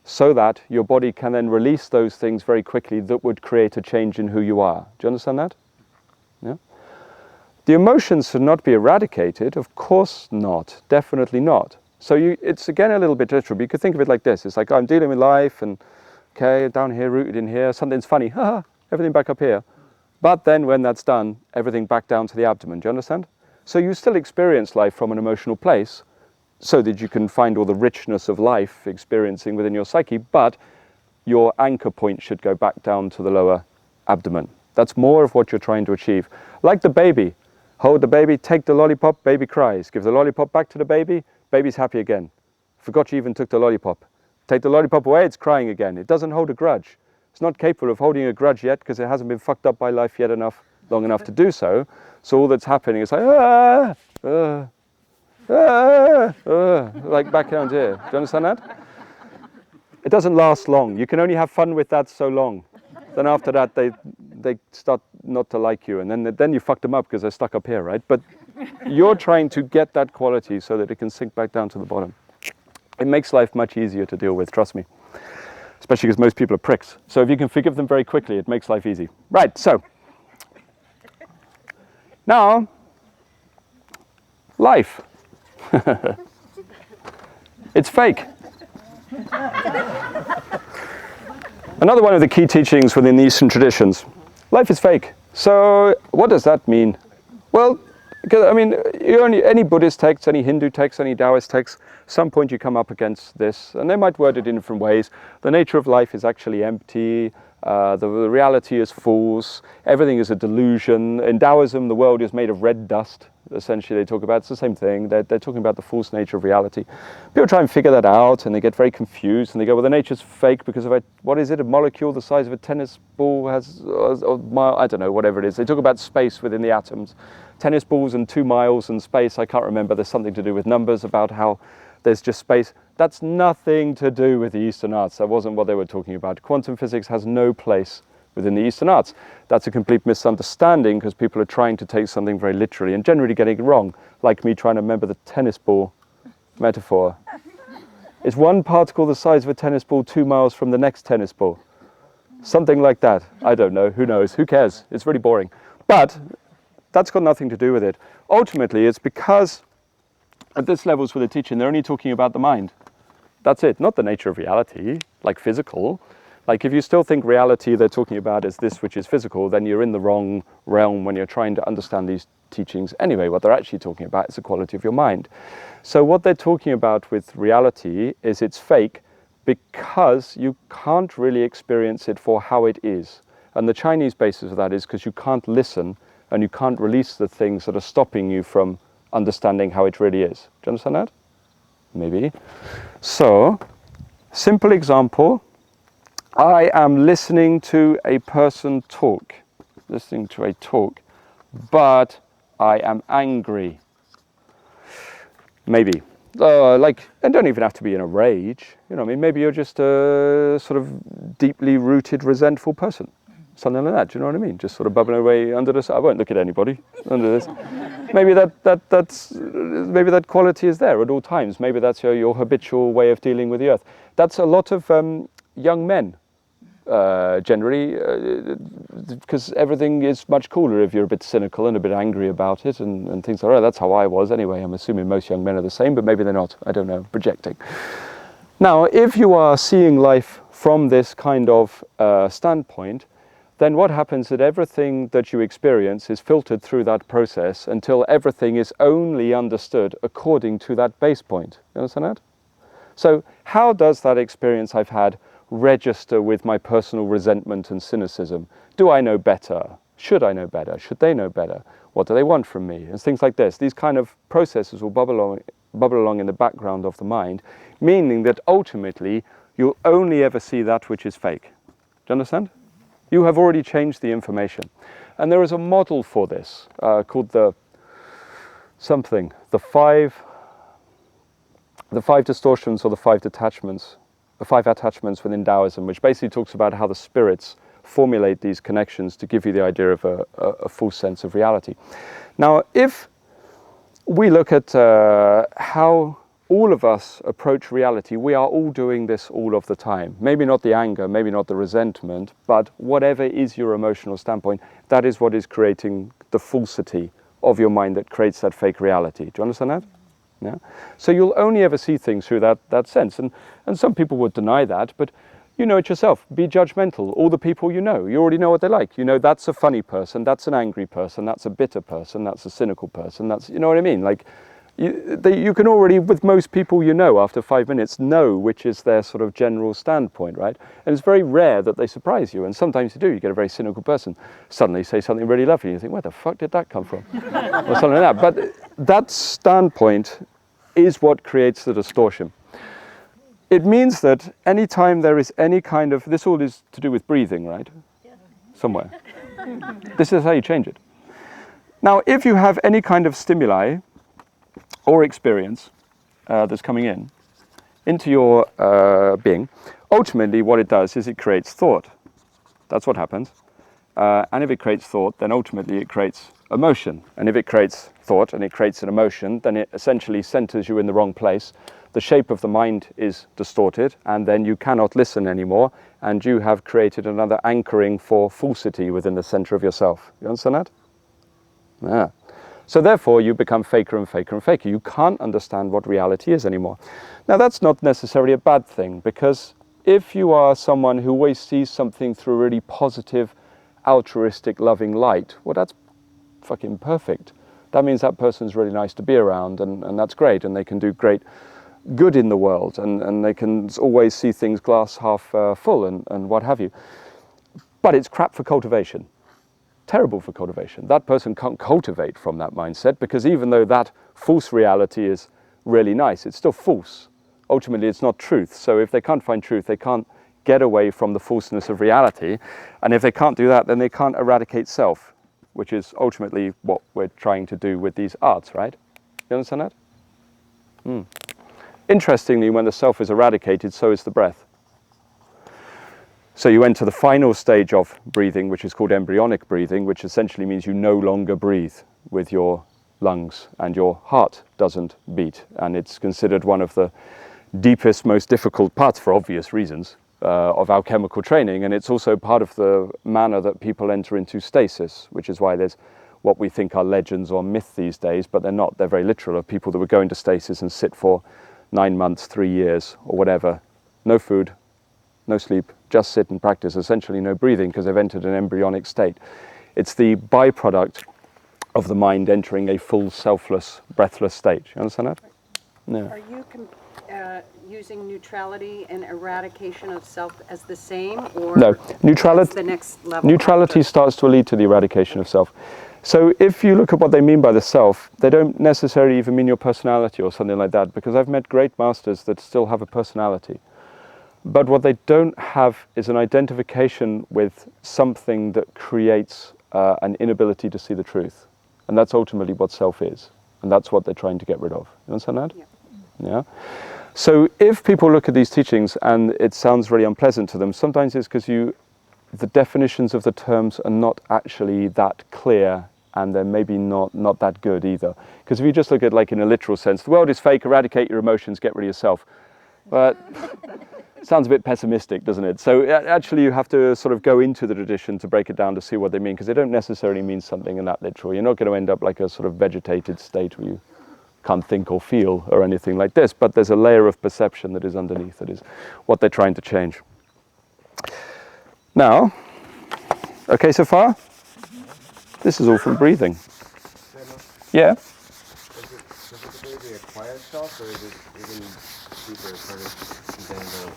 so that your body can then release those things very quickly that would create a change in who you are. Do you understand that? Yeah? The emotions should not be eradicated. Of course not. Definitely not. So it's again a little bit literal. You could think of it like this. It's like, I'm dealing with life and, okay, down here, rooted in here, something's funny. Haha, everything back up here. But then when that's done, everything back down to the abdomen. Do you understand? So you still experience life from an emotional place, so that you can find all the richness of life experiencing within your psyche, but your anchor point should go back down to the lower abdomen. That's more of what you're trying to achieve. Like the baby. Hold the baby, take the lollipop, baby cries. Give the lollipop back to the baby, baby's happy again. Forgot you even took the lollipop. Take the lollipop away, it's crying again. It doesn't hold a grudge. It's not capable of holding a grudge yet because it hasn't been fucked up by life yet long enough to do so. So all that's happening is like, like back down here. Do you understand that? It doesn't last long. You can only have fun with that so long. Then after that, they start not to like you, and then you fuck them up because they're stuck up here, right? But you're trying to get that quality so that it can sink back down to the bottom. It makes life much easier to deal with, trust me. Especially because most people are pricks. So if you can forgive them very quickly, it makes life easy. Right, so. Now, life. It's fake. Another one of the key teachings within the Eastern traditions. Life is fake. So what does that mean? Well, I mean, any Buddhist text, any Hindu text, any Taoist text, some point you come up against this, and they might word it in different ways. The nature of life is actually empty. The reality is false. Everything is a delusion. In Taoism, the world is made of red dust. Essentially, they talk about it's the same thing. They're talking about the false nature of reality. People try and figure that out, and they get very confused. And they go, "Well, the nature's fake because of what is it? A molecule the size of a tennis ball has, I don't know, whatever it is." They talk about space within the atoms. Tennis balls and 2 miles in space. I can't remember. There's something to do with numbers about how there's just space. That's nothing to do with the Eastern arts. That wasn't what they were talking about. Quantum physics has no place within the Eastern arts. That's a complete misunderstanding because people are trying to take something very literally and generally getting it wrong, like me trying to remember the tennis ball metaphor. Is one particle the size of a tennis ball 2 miles from the next tennis ball? Something like that. I don't know. Who knows? Who cares? It's really boring. But that's got nothing to do with it. Ultimately, it's because at this levels for the teaching, they're only talking about the mind. That's it, not the nature of reality, like physical, Like if you still think reality they're talking about is this which is physical, then you're in the wrong realm when you're trying to understand these teachings anyway. What they're actually talking about is the quality of your mind. So what they're talking about with reality is it's fake because you can't really experience it for how it is. And the Chinese basis of that is because you can't listen and you can't release the things that are stopping you from understanding how it really is. Do you understand that? Maybe. So, simple example. I am listening to a person talk, but I am angry. Maybe. And don't even have to be in a rage. You know what I mean? Maybe you're just a sort of deeply rooted, resentful person. Something like that, do you know what I mean? Just sort of bubbling away under this. I won't look at anybody under this. Maybe maybe that quality is there at all times. Maybe that's your habitual way of dealing with the earth. That's a lot of young men, generally, because everything is much cooler if you're a bit cynical and a bit angry about it and things like that. That's how I was anyway. I'm assuming most young men are the same, but maybe they're not. I don't know, projecting. Now, if you are seeing life from this kind of standpoint, then what happens is that everything that you experience is filtered through that process until everything is only understood according to that base point. You understand that? So how does that experience I've had register with my personal resentment and cynicism? Do I know better? Should I know better? Should they know better? What do they want from me? And things like this. These kind of processes will bubble along in the background of the mind, meaning that ultimately you'll only ever see that which is fake. Do you understand? You have already changed the information. And there is a model for this called the five distortions or the five detachments, the five attachments within Taoism, which basically talks about how the spirits formulate these connections to give you the idea of a full sense of reality. Now, if we look at how all of us approach reality, we are all doing this all of the time. Maybe not the anger, maybe not the resentment, but whatever is your emotional standpoint, that is what is creating the falsity of your mind that creates that fake reality. Do you understand that? Yeah. So you'll only ever see things through that sense. And some people would deny that, but you know it yourself. Be judgmental. All the people you already know what they like. You know that's a funny person, that's an angry person, that's a bitter person, that's a cynical person, that's, you know what I mean? Like, you can already, with most people you know, after 5 minutes, know which is their sort of general standpoint, right? And it's very rare that they surprise you. And sometimes you do. You get a very cynical person suddenly say something really lovely. You think, where the fuck did that come from? Or something like that. But that standpoint is what creates the distortion. It means that anytime there is any kind of, this all is to do with breathing, right? Yeah. Somewhere. This is how you change it. Now, if you have any kind of stimuli or experience that's coming into your being, ultimately what it does is it creates thought. That's what happens. And if it creates thought, then ultimately it creates emotion. And if it creates thought and it creates an emotion, then it essentially centers you in the wrong place. The shape of the mind is distorted, and then you cannot listen anymore, and you have created another anchoring for falsity within the center of yourself. You understand that? Yeah. So therefore, you become faker and faker and faker. You can't understand what reality is anymore. Now, that's not necessarily a bad thing, because if you are someone who always sees something through a really positive, altruistic, loving light, well, that's fucking perfect. That means that person's really nice to be around, and that's great, and they can do great good in the world, and they can always see things glass half full and what have you. But it's crap for cultivation. Terrible for cultivation. That person can't cultivate from that mindset, because even though that false reality is really nice, it's still false. Ultimately, it's not truth. So if they can't find truth, they can't get away from the falseness of reality. And if they can't do that, then they can't eradicate self, which is ultimately what we're trying to do with these arts, right? You understand that? Interestingly, when the self is eradicated, so is the breath. So you enter the final stage of breathing, which is called embryonic breathing, which essentially means you no longer breathe with your lungs and your heart doesn't beat. And it's considered one of the deepest, most difficult parts, for obvious reasons, of our chemical training. And it's also part of the manner that people enter into stasis, which is why there's what we think are legends or myth these days, but they're not. They're very literal, of people that would go into stasis and sit for 9 months, 3 years, or whatever. No food, no sleep, just sit and practice essentially no breathing because they've entered an embryonic state. It's the byproduct of the mind entering a full selfless, breathless state. You understand that? No. Are you using neutrality and eradication of self as the same, or No. that's Neutrality, the next level? neutrality starts to lead to the eradication of self. So if you look at what they mean by the self, they don't necessarily even mean your personality or something like that, because I've met great masters that still have a personality. But what they don't have is an identification with something that creates an inability to see the truth. And that's ultimately what self is. And that's what they're trying to get rid of. You understand that? Yeah. Yeah. So if people look at these teachings and it sounds really unpleasant to them, sometimes it's because the definitions of the terms are not actually that clear, and they're maybe not that good either. Because if you just look at, like, in a literal sense, the world is fake, eradicate your emotions, get rid of yourself. But sounds a bit pessimistic, doesn't it? So actually you have to sort of go into the tradition to break it down to see what they mean, because they don't necessarily mean something in that literal. You're not going to end up like a sort of vegetated state where you can't think or feel or anything like this, but there's a layer of perception that is underneath that is what they're trying to change. Now, okay so far? This is all from breathing. Yeah? Is it specifically the acquired self, or is it even deeper part of congenital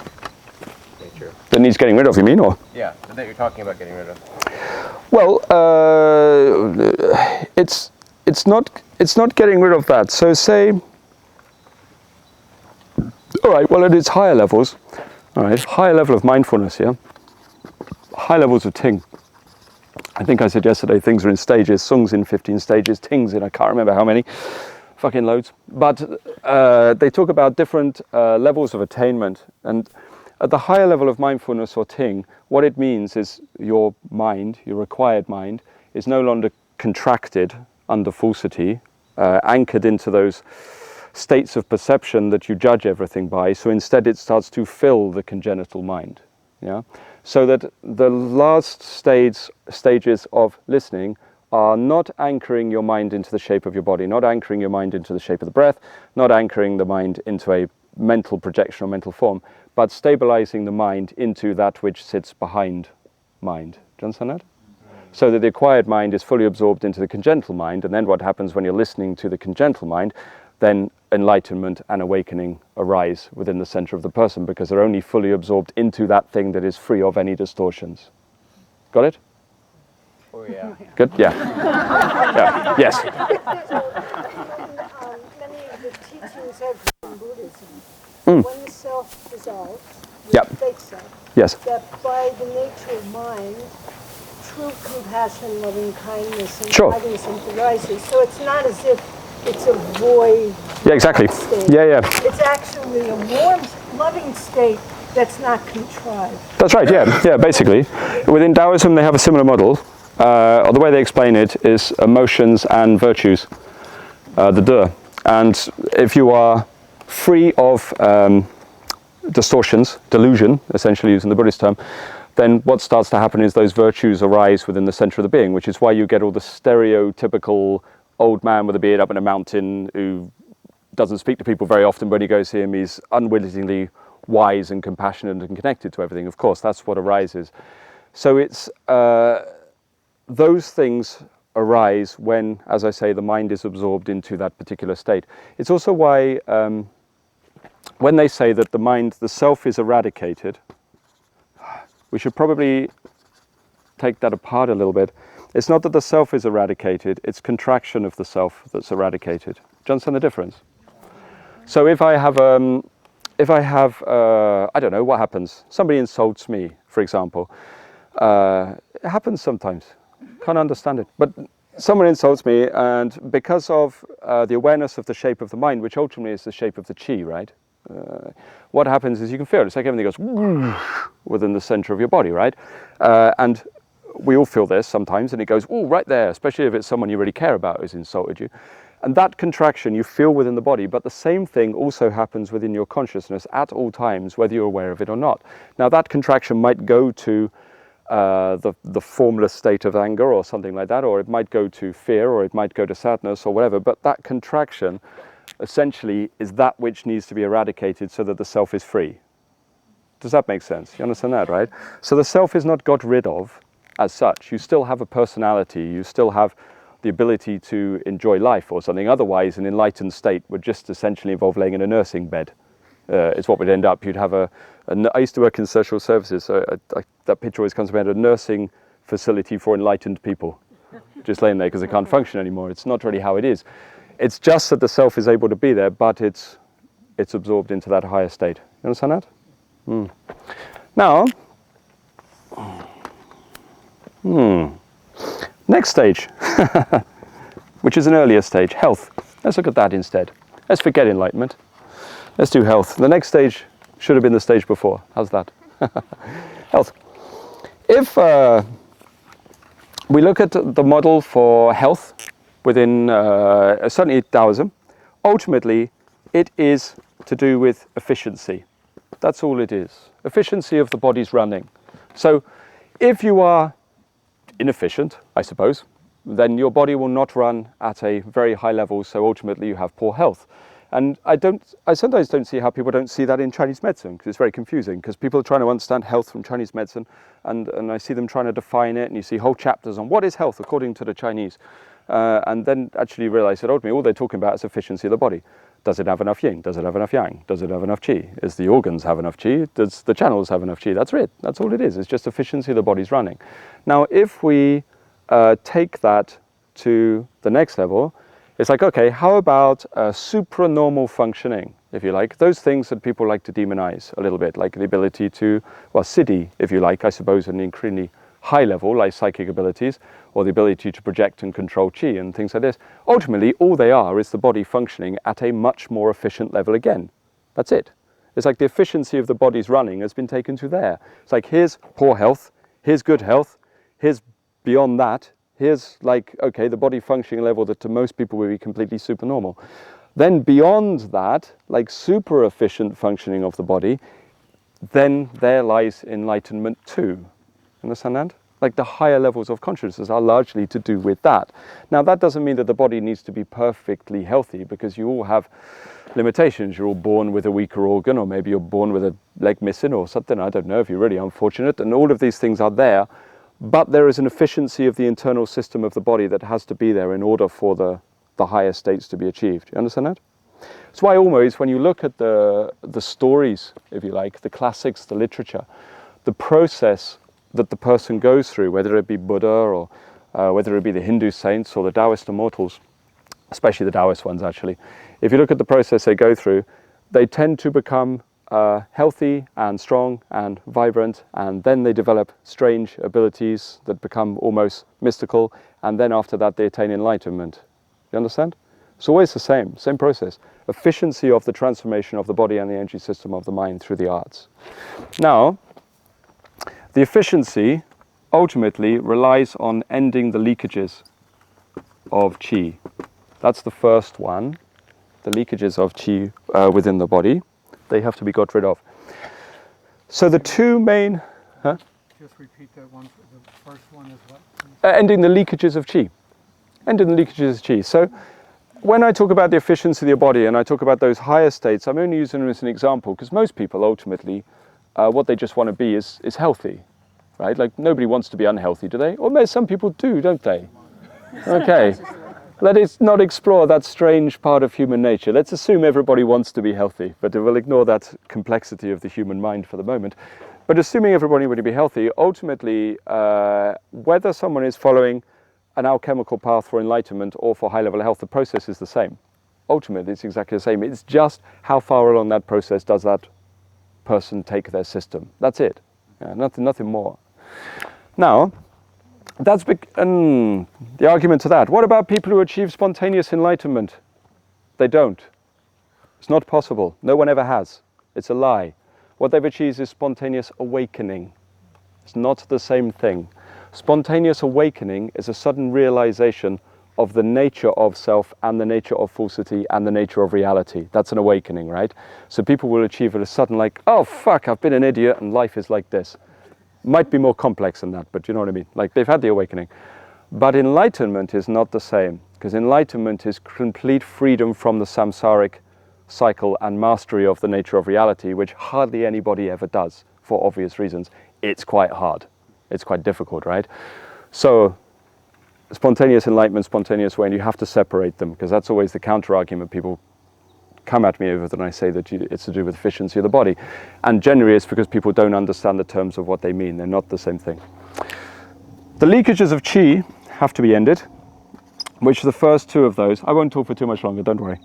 nature? That needs getting rid of, you mean, or? Yeah, that you're talking about getting rid of. Well, it's not getting rid of that. So say, all right, well, at its higher levels, all right, higher level of mindfulness here, high levels of Ting. I think I said yesterday things are in stages, Sung's in 15 stages, Ting's in I can't remember how many, fucking loads. But they talk about different levels of attainment, and at the higher level of mindfulness or Ting, what it means is your mind, your acquired mind, is no longer contracted under falsity, anchored into those states of perception that you judge everything by. So instead it starts to fill the congenital mind. Yeah? So that the last stages of listening are not anchoring your mind into the shape of your body, not anchoring your mind into the shape of the breath, not anchoring the mind into a mental projection or mental form, but stabilizing the mind into that which sits behind mind. Do you understand that? So that the acquired mind is fully absorbed into the congenital mind, and then what happens when you're listening to the congenital mind, then enlightenment and awakening arise within the center of the person, because they're only fully absorbed into that thing that is free of any distortions. Got it? Oh yeah. Good? Yeah. Yeah. Yes. Many of the teachings I've heard in Buddhism, when the self dissolves, the Yep. fake self, Yes. that by the nature of mind, true compassion, loving kindness, and Sure. cognizance arises. So it's not as if it's a void Yeah, exactly. state. Yeah, yeah. It's actually a warm, loving state that's not contrived. That's right, yeah. Yeah, basically. Within Taoism, they have a similar model. Or the way they explain it is emotions and virtues, the De. And if you are free of distortions, delusion, essentially using the Buddhist term, then what starts to happen is those virtues arise within the center of the being, which is why you get all the stereotypical old man with a beard up in a mountain who doesn't speak to people very often. When he goes to him, he's unwittingly wise and compassionate and connected to everything. Of course, that's what arises. So it's those things arise when, as I say, the mind is absorbed into that particular state. It's also why when they say that the mind, the self is eradicated, we should probably take that apart a little bit. It's not that the self is eradicated, it's contraction of the self that's eradicated. Do you understand the difference? So if I have, I don't know, what happens? Somebody insults me, for example. It happens sometimes. Can't understand it. But someone insults me, and because of the awareness of the shape of the mind, which ultimately is the shape of the chi, right? What happens is you can feel it. It's like everything goes within the center of your body, right? And we all feel this sometimes, and it goes, oh, right there, especially if it's someone you really care about who's insulted you. And that contraction you feel within the body, but the same thing also happens within your consciousness at all times, whether you're aware of it or not. Now that contraction might go to the formless state of anger or something like that, or it might go to fear, or it might go to sadness or whatever, but that contraction essentially is that which needs to be eradicated so that the self is free. Does that make sense? You understand that, right? So the self is not got rid of as such. You still have a personality. You still have the ability to enjoy life or something. Otherwise, an enlightened state would just essentially involve laying in a nursing bed. It's what would end up. You'd have I used to work in social services, so that picture always comes to mind, a nursing facility for enlightened people. Just laying there because they can't function anymore. It's not really how it is. It's just that the self is able to be there, but it's absorbed into that higher state. You understand that? Now, next stage, which is an earlier stage, health. Let's look at that instead. Let's forget enlightenment. Let's do health. The next stage should have been the stage before. How's that? Health. If we look at the model for health within certainly Taoism, ultimately it is to do with efficiency. That's all it is. Efficiency of the body's running. So if you are inefficient, I suppose, then your body will not run at a very high level, so ultimately you have poor health. And I sometimes don't see how people don't see that in Chinese medicine, because it's very confusing, because people are trying to understand health from Chinese medicine, and I see them trying to define it, and you see whole chapters on what is health according to the Chinese, and then actually realize that ultimately all they're talking about is efficiency of the body. Does it have enough yin? Does it have enough yang? Does it have enough qi? Does the organs have enough qi? Does the channels have enough qi? That's it. That's all it is. It's just efficiency of the body's running. Now, if we take that to the next level, it's like, okay, how about supranormal functioning, if you like? Those things that people like to demonize a little bit, like the ability to, well, siddhi, if you like, I suppose, an increasingly high level, like psychic abilities, or the ability to project and control qi and things like this. Ultimately, all they are is the body functioning at a much more efficient level again. That's it. It's like the efficiency of the body's running has been taken to there. It's like, here's poor health, here's good health, here's beyond that, here's like, okay, the body functioning level that to most people would be completely supernormal. Then beyond that, like super efficient functioning of the body, then there lies enlightenment too. Understand that? Like the higher levels of consciousness are largely to do with that. Now that doesn't mean that the body needs to be perfectly healthy, because you all have limitations. You're all born with a weaker organ, or maybe you're born with a leg missing or something. I don't know, if you're really unfortunate, and all of these things are there. But there is an efficiency of the internal system of the body that has to be there in order for the higher states to be achieved. You understand that? That's why always when you look at the stories, if you like, the classics, the literature, the process that the person goes through, whether it be Buddha or whether it be the Hindu saints or the Taoist immortals, especially the Taoist ones actually, if you look at the process they go through, they tend to become healthy and strong and vibrant, and then they develop strange abilities that become almost mystical, and then after that they attain enlightenment. You understand? It's always the same process. Efficiency of the transformation of the body and the energy system of the mind through the arts. Now, the efficiency ultimately relies on ending the leakages of qi. That's the first one, the leakages of qi within the body. They have to be got rid of. So the two main... Just repeat that one. The first one is what? Ending the leakages of qi. Ending the leakages of qi. So when I talk about the efficiency of your body and I talk about those higher states, I'm only using them as an example, because most people ultimately, what they just want to be is healthy, right? Like nobody wants to be unhealthy, do they? Or some people do, don't they? Okay. Let us not explore that strange part of human nature. Let's assume everybody wants to be healthy, but we'll ignore that complexity of the human mind for the moment. But assuming everybody would be healthy, ultimately, whether someone is following an alchemical path for enlightenment or for high-level health, the process is the same. Ultimately, it's exactly the same. It's just how far along that process does that person take their system. That's it. Yeah, nothing more. Now, that's the argument to that. What about people who achieve spontaneous enlightenment? They don't. It's not possible. No one ever has. It's a lie. What they've achieved is spontaneous awakening. It's not the same thing. Spontaneous awakening is a sudden realization of the nature of self and the nature of falsity and the nature of reality. That's an awakening, right? So people will achieve it a sudden like, oh fuck, I've been an idiot and life is like this. Might be more complex than that, but you know what I mean? Like they've had the awakening. But enlightenment is not the same, because enlightenment is complete freedom from the samsaric cycle and mastery of the nature of reality, which hardly anybody ever does for obvious reasons, it's quite hard. It's quite difficult, right? So spontaneous enlightenment, spontaneous way, and you have to separate them, because that's always the counter-argument people come at me with when I say that it's to do with efficiency of the body. And generally it's because people don't understand the terms of what they mean. They're not the same thing. The leakages of qi have to be ended, which the first two of those, I won't talk for too much longer, don't worry.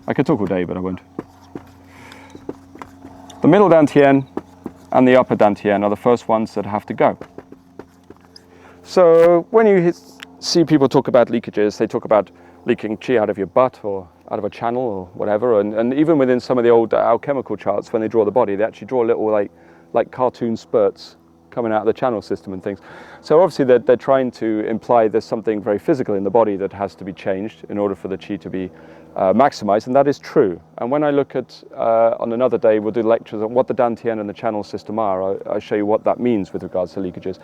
I could talk all day, but I won't. The middle dantian and the upper dantian are the first ones that have to go. So when you see people talk about leakages, they talk about leaking qi out of your butt or out of a channel or whatever, and even within some of the old alchemical charts, when they draw the body, they actually draw little like cartoon spurts coming out of the channel system and things. So obviously they're trying to imply there's something very physical in the body that has to be changed in order for the qi to be maximized, and that is true. And when I look at, on another day, we'll do lectures on what the dantian and the channel system are. I'll show you what that means with regards to leakages.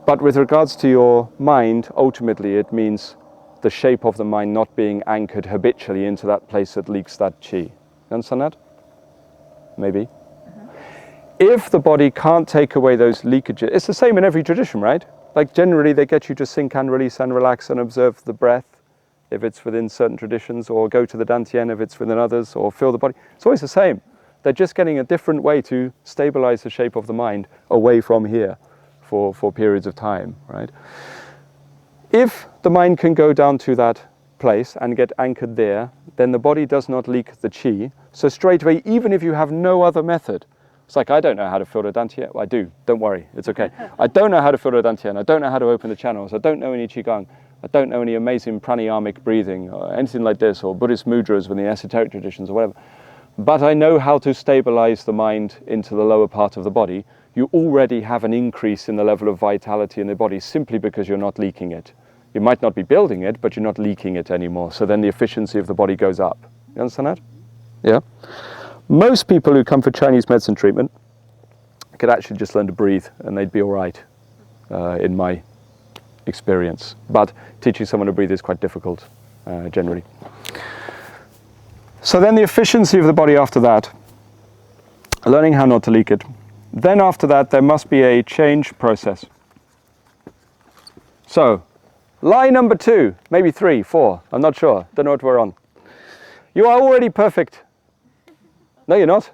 But with regards to your mind, ultimately it means the shape of the mind not being anchored habitually into that place that leaks that qi. You understand that? Maybe. If the body can't take away those leakages, it's the same in every tradition, right? Like generally they get you to sink and release and relax and observe the breath if it's within certain traditions, or go to the dantian if it's within others, or feel the body. It's always the same. They're just getting a different way to stabilize the shape of the mind away from here for periods of time, right? If the mind can go down to that place and get anchored there, then the body does not leak the qi. So straight away, even if you have no other method, it's like, I don't know how to fill the dantian. Well, I do, don't worry, it's okay. I don't know how to fill the dantian. I don't know how to open the channels. I don't know any qigong. I don't know any amazing pranayamic breathing or anything like this, or Buddhist mudras within the esoteric traditions or whatever. But I know how to stabilize the mind into the lower part of the body. You already have an increase in the level of vitality in the body simply because you're not leaking it. You might not be building it, but you're not leaking it anymore. So then the efficiency of the body goes up. You understand that? Yeah? Most people who come for Chinese medicine treatment could actually just learn to breathe and they'd be all right, in my experience. But teaching someone to breathe is quite difficult, generally. So then the efficiency of the body after that, learning how not to leak it. Then after that, there must be a change process. So, lie number 2, maybe 3, 4, I'm not sure, don't know what we're on. You are already perfect. No, you're not.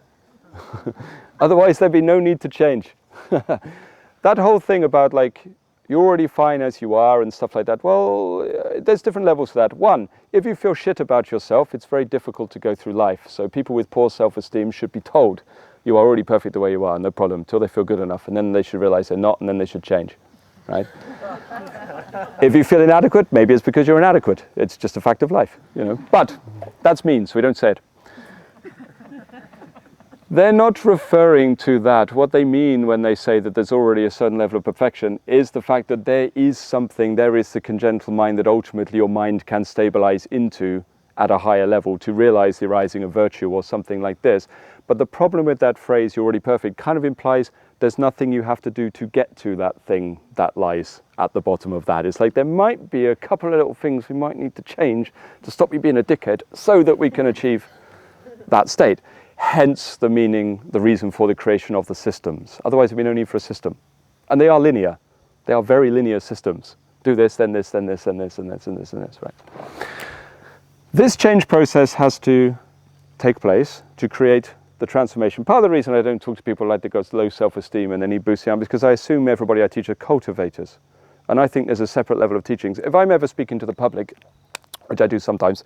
Otherwise, there'd be no need to change. That whole thing about like, you're already fine as you are and stuff like that, well, there's different levels to that. One, if you feel shit about yourself, it's very difficult to go through life. So people with poor self-esteem should be told, you are already perfect the way you are, no problem, till they feel good enough, and then they should realize they're not, and then they should change, right? If you feel inadequate, maybe it's because you're inadequate. It's just a fact of life, you know. But that's mean, so we don't say it. They're not referring to that. What they mean when they say that there's already a certain level of perfection is the fact that there is something, there is the congenital mind that ultimately your mind can stabilize into at a higher level to realize the arising of virtue or something like this. But the problem with that phrase, you're already perfect, kind of implies there's nothing you have to do to get to that thing that lies at the bottom of that. It's like there might be a couple of little things we might need to change to stop you being a dickhead so that we can achieve that state. Hence the meaning, the reason for the creation of the systems. Otherwise, there'd be no need for a system. And they are linear. They are very linear systems. Do this, then this, then this, and this, and this, and this, and this, right? This change process has to take place to create the transformation. Part of the reason I don't talk to people like they've got low self-esteem and they need boosting up is because I assume everybody I teach are cultivators. And I think there's a separate level of teachings. If I'm ever speaking to the public, which I do sometimes,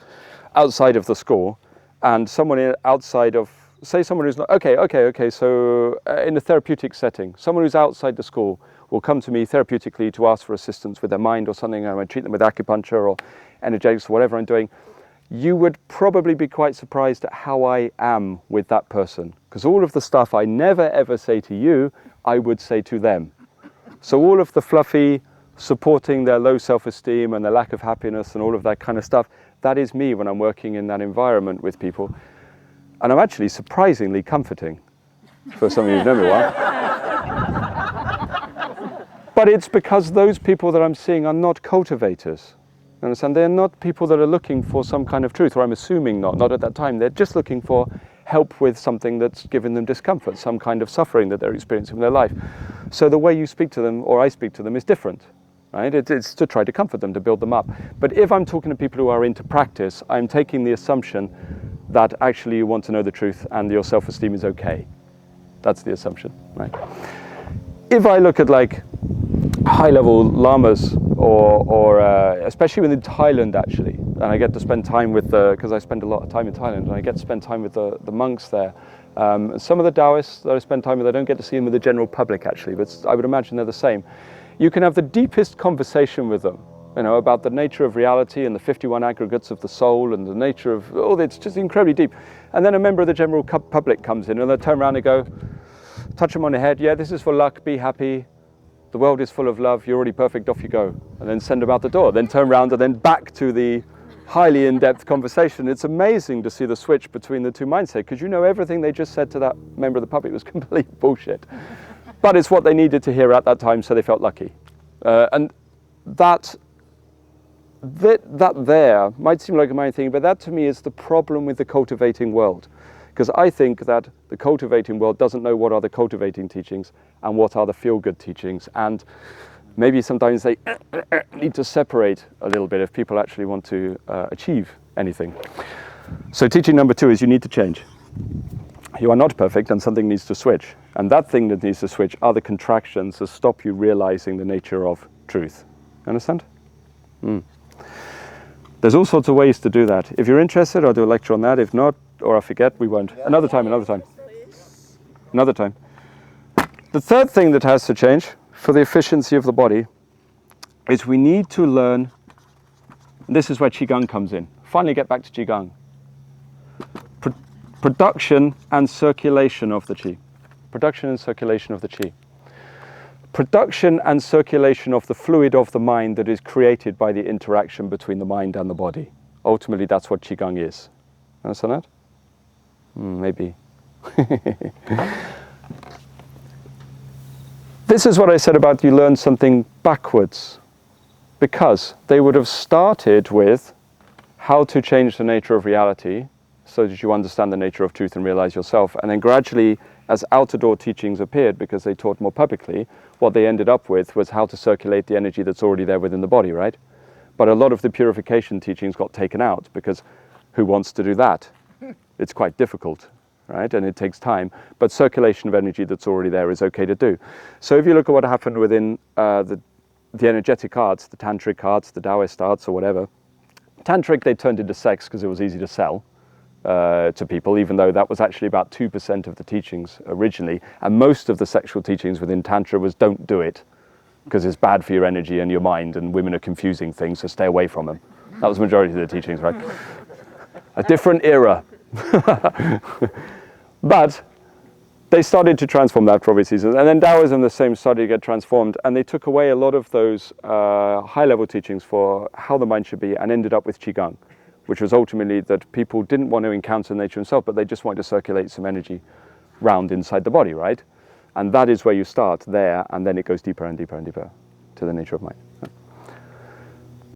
outside of the school, and someone outside of, say someone who's not, okay, so in a therapeutic setting, someone who's outside the school will come to me therapeutically to ask for assistance with their mind or something, and I treat them with acupuncture or energetics or whatever I'm doing. You would probably be quite surprised at how I am with that person. Because all of the stuff I never ever say to you, I would say to them. So all of the fluffy, supporting their low self-esteem and their lack of happiness and all of that kind of stuff, that is me when I'm working in that environment with people. And I'm actually surprisingly comforting for some of you who've known me a while. But it's because those people that I'm seeing are not cultivators. Understand? They're not people that are looking for some kind of truth, or I'm assuming not at that time. They're just looking for help with something that's given them discomfort, some kind of suffering that they're experiencing in their life. So the way you speak to them, or I speak to them, is different. Right? It's to try to comfort them, to build them up. But if I'm talking to people who are into practice, I'm taking the assumption that actually you want to know the truth and your self-esteem is okay. That's the assumption, right? If I look at like high-level lamas, or especially within Thailand actually, and I get to spend time with because I spend a lot of time in Thailand, and I get to spend time with the monks there. Some of the Taoists that I spend time with, I don't get to see them with the general public actually, but I would imagine they're the same. You can have the deepest conversation with them, you know, about the nature of reality and the 51 aggregates of the soul and the nature of, it's just incredibly deep. And then a member of the general public comes in and they'll turn around and go, touch them on the head, yeah, this is for luck, be happy, the world is full of love, you're already perfect, off you go. And then send them out the door, then turn around and then back to the highly in-depth conversation. It's amazing to see the switch between the two mindsets, because you know everything they just said to that member of the public was complete bullshit. But it's what they needed to hear at that time, so they felt lucky. And that there might seem like a minor thing, but that to me is the problem with the cultivating world. Because I think that the cultivating world doesn't know what are the cultivating teachings and what are the feel-good teachings. And maybe sometimes they need to separate a little bit if people actually want to achieve anything. So teaching number 2 is you need to change. You are not perfect and something needs to switch. And that thing that needs to switch are the contractions that stop you realizing the nature of truth. Understand? There's all sorts of ways to do that. If you're interested, I'll do a lecture on that. If not, or I forget, we won't. Another time. Another time. The third thing that has to change for the efficiency of the body is we need to learn, and this is where Qigong comes in. Finally get back to Qigong. Production and circulation of the Qi. Production and circulation of the Qi. Production and circulation of the fluid of the mind that is created by the interaction between the mind and the body. Ultimately, that's what Qigong is. Understand that? Maybe. This is what I said about you learn something backwards. Because they would have started with how to change the nature of reality so that you understand the nature of truth and realize yourself. And then gradually, as outer door teachings appeared, because they taught more publicly, what they ended up with was how to circulate the energy that's already there within the body, right? But a lot of the purification teachings got taken out, because who wants to do that? It's quite difficult, right? And it takes time. But circulation of energy that's already there is okay to do. So if you look at what happened within the energetic arts, the tantric arts, the Taoist arts, or whatever, tantric they turned into sex because it was easy to sell to people, even though that was actually about 2% of the teachings originally. And most of the sexual teachings within Tantra was don't do it because it's bad for your energy and your mind, and women are confusing things, so stay away from them. That was the majority of the teachings, right? A different era. But they started to transform that for obvious reasons. And then Taoism, the same, started to get transformed, and they took away a lot of those high-level teachings for how the mind should be and ended up with Qigong, which was ultimately that people didn't want to encounter nature themselves, but they just wanted to circulate some energy round inside the body, right? And that is where you start there, and then it goes deeper and deeper and deeper to the nature of mind.